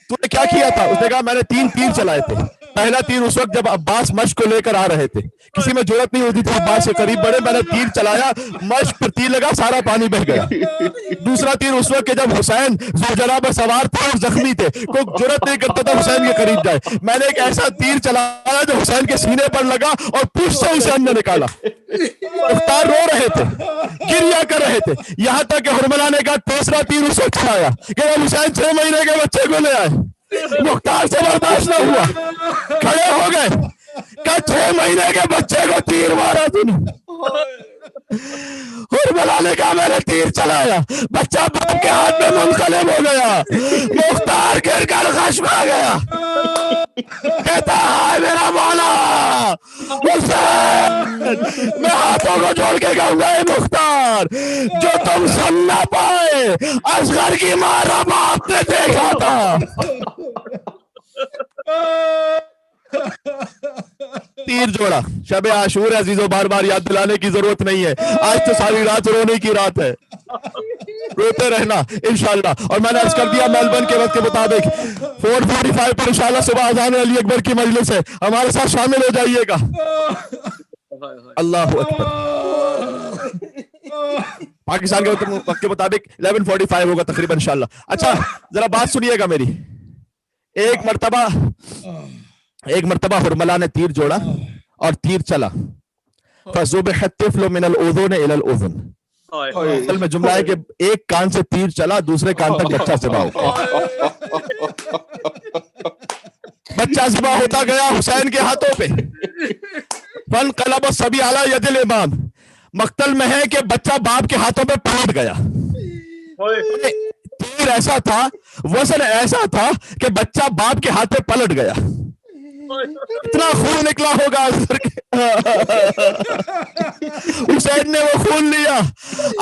[SPEAKER 1] تو نے کیا کیا تھا؟ اس نے کہا میں نے 3 تیر چلائے تھے. پہلا تیر اس وقت جب عباس مشق کو لے کر آ رہے تھے, کسی میں جرأت نہیں ہوتی تھی عباس سے قریب بڑھے, میں نے تیر چلایا, مشق پر تیر لگا, سارا پانی بہہ گیا. دوسرا تیر اس وقت کہ جب حسین ذوالجلال پر سوار تھا اور زخمی تھے, کوئی جرأت نہیں کرتا تھا حسین کے قریب جائے, میں نے ایک ایسا تیر چلایا جو حسین کے سینے پر لگا اور پوچھ سے اسے اندر نکالا. مختار رو رہے تھے, گریہ کر رہے تھے, یہاں تک کہ حرملہ نے کہا تیسرا تیر اس وقت چلایا کہ حسین 6 مہینے کے بچے کو لے آئے. مختار سے برداشت نہ ہوا, کھڑے ہو گئے, کہ 6 مہینے کے بچے کو تیر مارا تم نے. حرملہ نے کہا میں نے تیر چلایا, بچہ باپ کے ہاتھ میں منقلب ہو گیا. مختار گر کر خشم آ گیا, کہتا ہے میرا مولا حسین, میں ہاتھوں کو جوڑ کے کہوں گا اے مختار, جو تم سن نہ پائے اصغر کی مارا باپ نے دیکھا تھا. تیر جوڑا. شب عاشور عزیزوں, بار بار یاد دلانے کی ضرورت نہیں ہے, آج تو ساری رات رونے کی رات ہے, روتے رہنا انشاءاللہ. اور میں نے عرض کر دیا میلبرن کے وقت کے مطابق 4:45 پر انشاءاللہ صبح اذان علی اکبر کی مجلس ہے, ہمارے ساتھ شامل ہو جائیے گا. اللہ اکبر. پاکستان کے وقت کے مطابق 11:45 ہوگا تقریباً انشاءاللہ. اچھا ذرا بات سنیے گا میری. ایک مرتبہ حرملہ نے تیر جوڑا اور تیر چلا. فَذُبِحَ الطِّفْلُ مِنَ الْأُذُنِ إِلَى الْأُذُنِ. اصل میں جملہ ہے کہ ایک کان سے تیر چلا, دوسرے کان تک بچہ ذبح ہو. بچہ ذبح ہوتا گیا حسین کے ہاتھوں پہ. فَانْقَلَبَ الصَّبِيُّ عَلَى يَدِ الْإِمَامِ. مقتل میں ہے کہ بچہ باپ کے ہاتھوں پہ پلٹ گیا. تیر ایسا تھا, وزن ایسا تھا کہ بچہ باپ کے ہاتھ پہ پلٹ گیا. اتنا خون نکلا ہوگا حسین نے وہ خون لیا,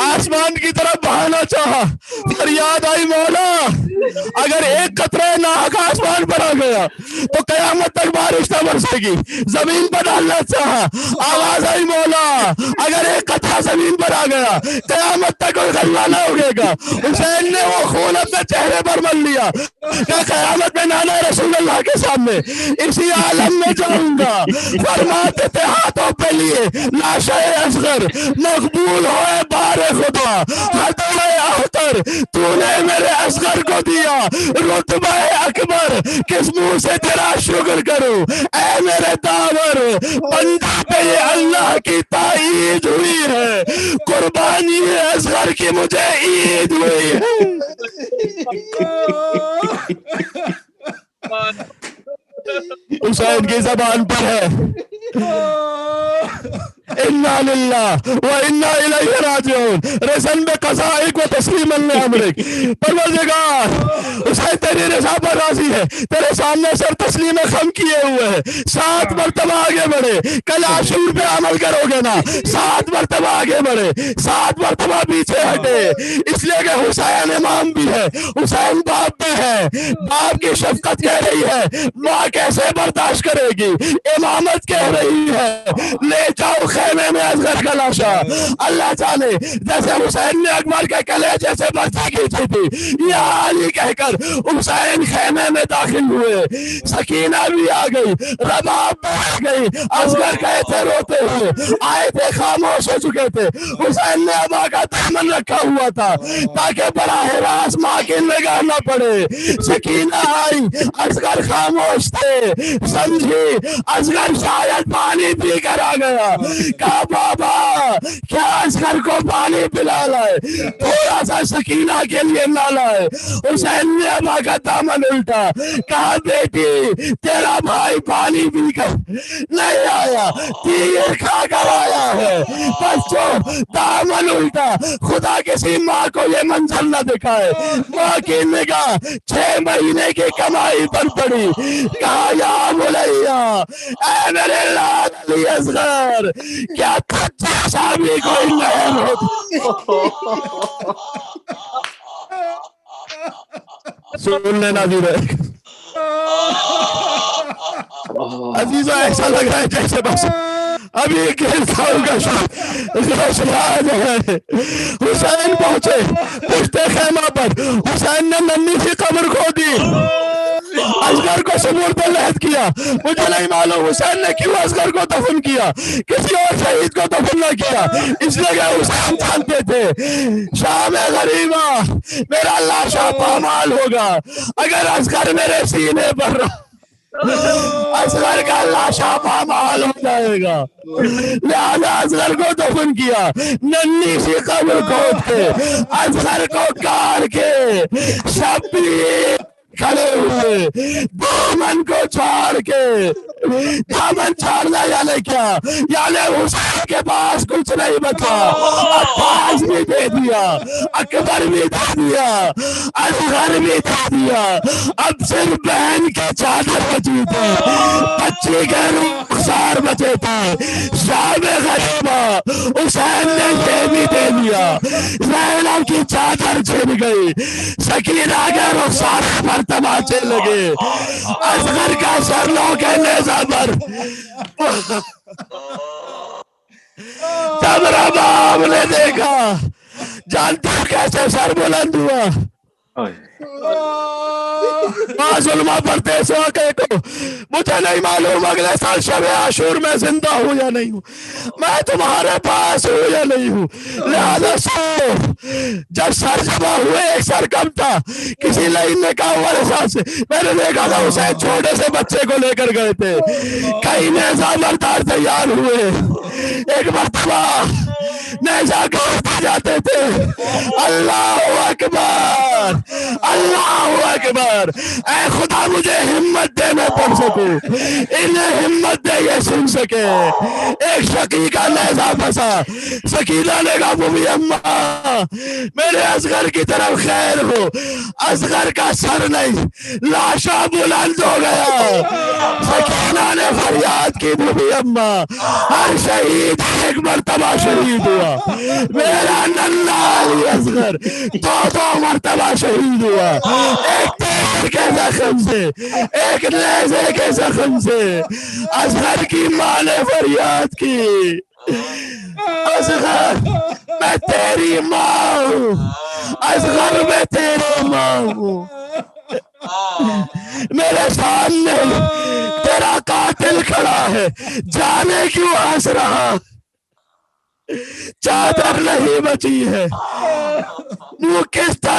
[SPEAKER 1] آسمان کی طرف بہانا چاہا, فریاد آئی مولا اگر ایک قطرہ ناحق آسمان پر آ گیا تو قیامت تک بارش نہ برسے گی. زمین پر ڈالنا چاہا, آواز آئی مولا اگر ایک قطرہ زمین پر آ گیا قیامت تک کوئی غلہ نہ اگے گا. حسین نے وہ خون اپنے چہرے پر مل لیا کہ قیامت میں نانا رسول اللہ کے سامنے اسی عالم میں جاؤں گا. فرماتے تھے ہاتھوں پہ لیے لاشے اصغر مقبول ہوئے بار خدا, حضر اختر تو نے میرے اصغر کو دیا رتبہ اکبر، کس منہ سے تیرا شکر کروں اے میرے داور، بندہ پہ یہ اللہ کی تائید ہوئی ہے، قربانی اصغر کی مجھے عید ہوئی ہے۔ حسین کی زبان پر ہے اِنَّا لِلَّهِ وَإِنَّا إِلَيْهِ راجعون، رضا بقضائک و تسلیما لامرک۔ پروردگار حسین تیری رضا پر راضی ہے، تیرے سامنے سر تسلیم خم کیے ہوئے ہیں، 7 مرتبہ آگے بڑھے، کل عاشور پہ عمل کرو گے نا، 7 مرتبہ آگے بڑھے، 7 مرتبہ پیچھے ہٹے، اس لیے کہ حسین امام بھی ہے، حسین باپ بھی ہے، باپ کی شفقت کہہ رہی ہے ماں کیسے برداشت کرے گی، امامت کہہ رہی ہے لے جاؤ خیمے میں اصغر کا لاشا۔ اللہ جانے جیسے حسین نے اکبر کے کلیجے سے برچہ کھینچی تھی، یا علی کہہ کر حسین خیمے میں داخل ہوئے، سکینہ بھی آ گئی، رباب بھی آ گئی، اصغر گئے تھے روتے ہوئے، آئے تھے خاموش ہو چکے تھے، حسین نے ابا کا دامن رکھا ہوا تھا تاکہ براہ راست ماں کی نگاہ نہ پڑے، سکینہ آئی، اصغر خاموش تھے، سمجھی اصغر شاید پانی پی کر آ گیا، کہا بابا کیا اصغر کو پانی پلا لائے، تھوڑا سا سکینہ کے لیے نہ لائے۔ حسین نے ابا کا دامن الٹا، کہا بیٹی تیرا بھائی پانی پی کر نہیں آیا، تیر کھا کر آیا ہے، بچوں دامن الٹا۔ خدا کسی ماں کو یہ منظر نہ دکھائے، ماں کی نگاہ 6 مہینے کی کمائی پر پڑی، کہا یا بلیا اے میرے لال علی اصغر، کیا کچا سا بھی کوئی لہر ہوتی؟ سن لینا بھی رہے عزیزہ، ایسا لگ رہا ہے جیسے بس ابھی 1 سال کا شاید حسین پہنچے پشتے خیمہ پر، حسین نے ننھی سی قبر کھو دی، اصغر کو سبور پر لحد کیا، مجھے نہیں معلوم حسین نے کیوں اصغر کو دفن کیا، کسی اور شہید کو دفن نہ کیا، اس لیے کہ حسین جانتے تھے شام غریبہ میرا لاشا پامال ہوگا اگر اصغر میرے سینے پر اصغر کا لاشا پامال ہو جائے گا، لہذا اصغر کو دفن کیا، ننھی سی قبر کھود کے اصغر کو کاٹ کے شبیر کھڑے ہوئے، دامن کو چھاڑ کے، دامن چھاڑنا یعنی کیا، یعنی حسین کے پاس کچھ نہیں بچا، عباس بھی دے دیا، اکبر بھی دے دیا، اصغر بھی دے دیا، اب صرف بہن کے چادر بچی تھی، بچی کے رخسار بچے تھے، شام غریبہ حسین نے یہ بھی دے دیا، زینب کی چادر چھن گئی، سکینہ کے رخسار پر تماچے لگے، اصغر کا سر لو کے نیزہ پر جب رباب نے دیکھا، جانتا کیسے سر بلند ہوا، ماں ظلمہ پڑھتے اس واقعے کو، مجھے نہیں معلوم اگلے سال شب عاشور میں زندہ ہوں یا نہیں ہوں، میں تمہارے پاس ہوں یا نہیں ہوں، لہذا سو جب سر جمع ہوئے، ایک سر کم تھا، کسی لائن نے کہا ہمارے ساتھ سے، میں نے دیکھا تھا حسین چھوٹے سے بچے کو لے کر گئے تھے، کئی نیزہ بردار تیار ہوئے، ایک مرتبہ نیزہ کرتے جاتے تھے، اللہ اکبر اللہ اکبر، اے خدا مجھے ہمت دے میں پڑھ سکوں، انہیں ہمت دے یہ سن سکے، ایک شقی کا نیزہ پھنسا، سکینہ نے کہا بوبی اماں میرے اصغر کی طرف خیر ہو، اصغر کا سر نہیں لاشا بلند ہو گیا، سکینہ نے فریاد کی بوبی اماں ہر شہید ایک مرتبہ شہید ہوا، میرا ننھا علی اصغر 2 مرتبہ شہید ہوا، ایک تیر کے زخم سے، ایک نیزے کے زخم سے، اصغر کی ماں نے فریاد کی اصغر میں تیری ماں ہوں، اصغر میں تیری ماں ہوں، میرے سامنے تیرا قاتل کھڑا ہے، جانے کیوں ہنس رہا، چادر نہیں بچی ہے، منہ کس طرح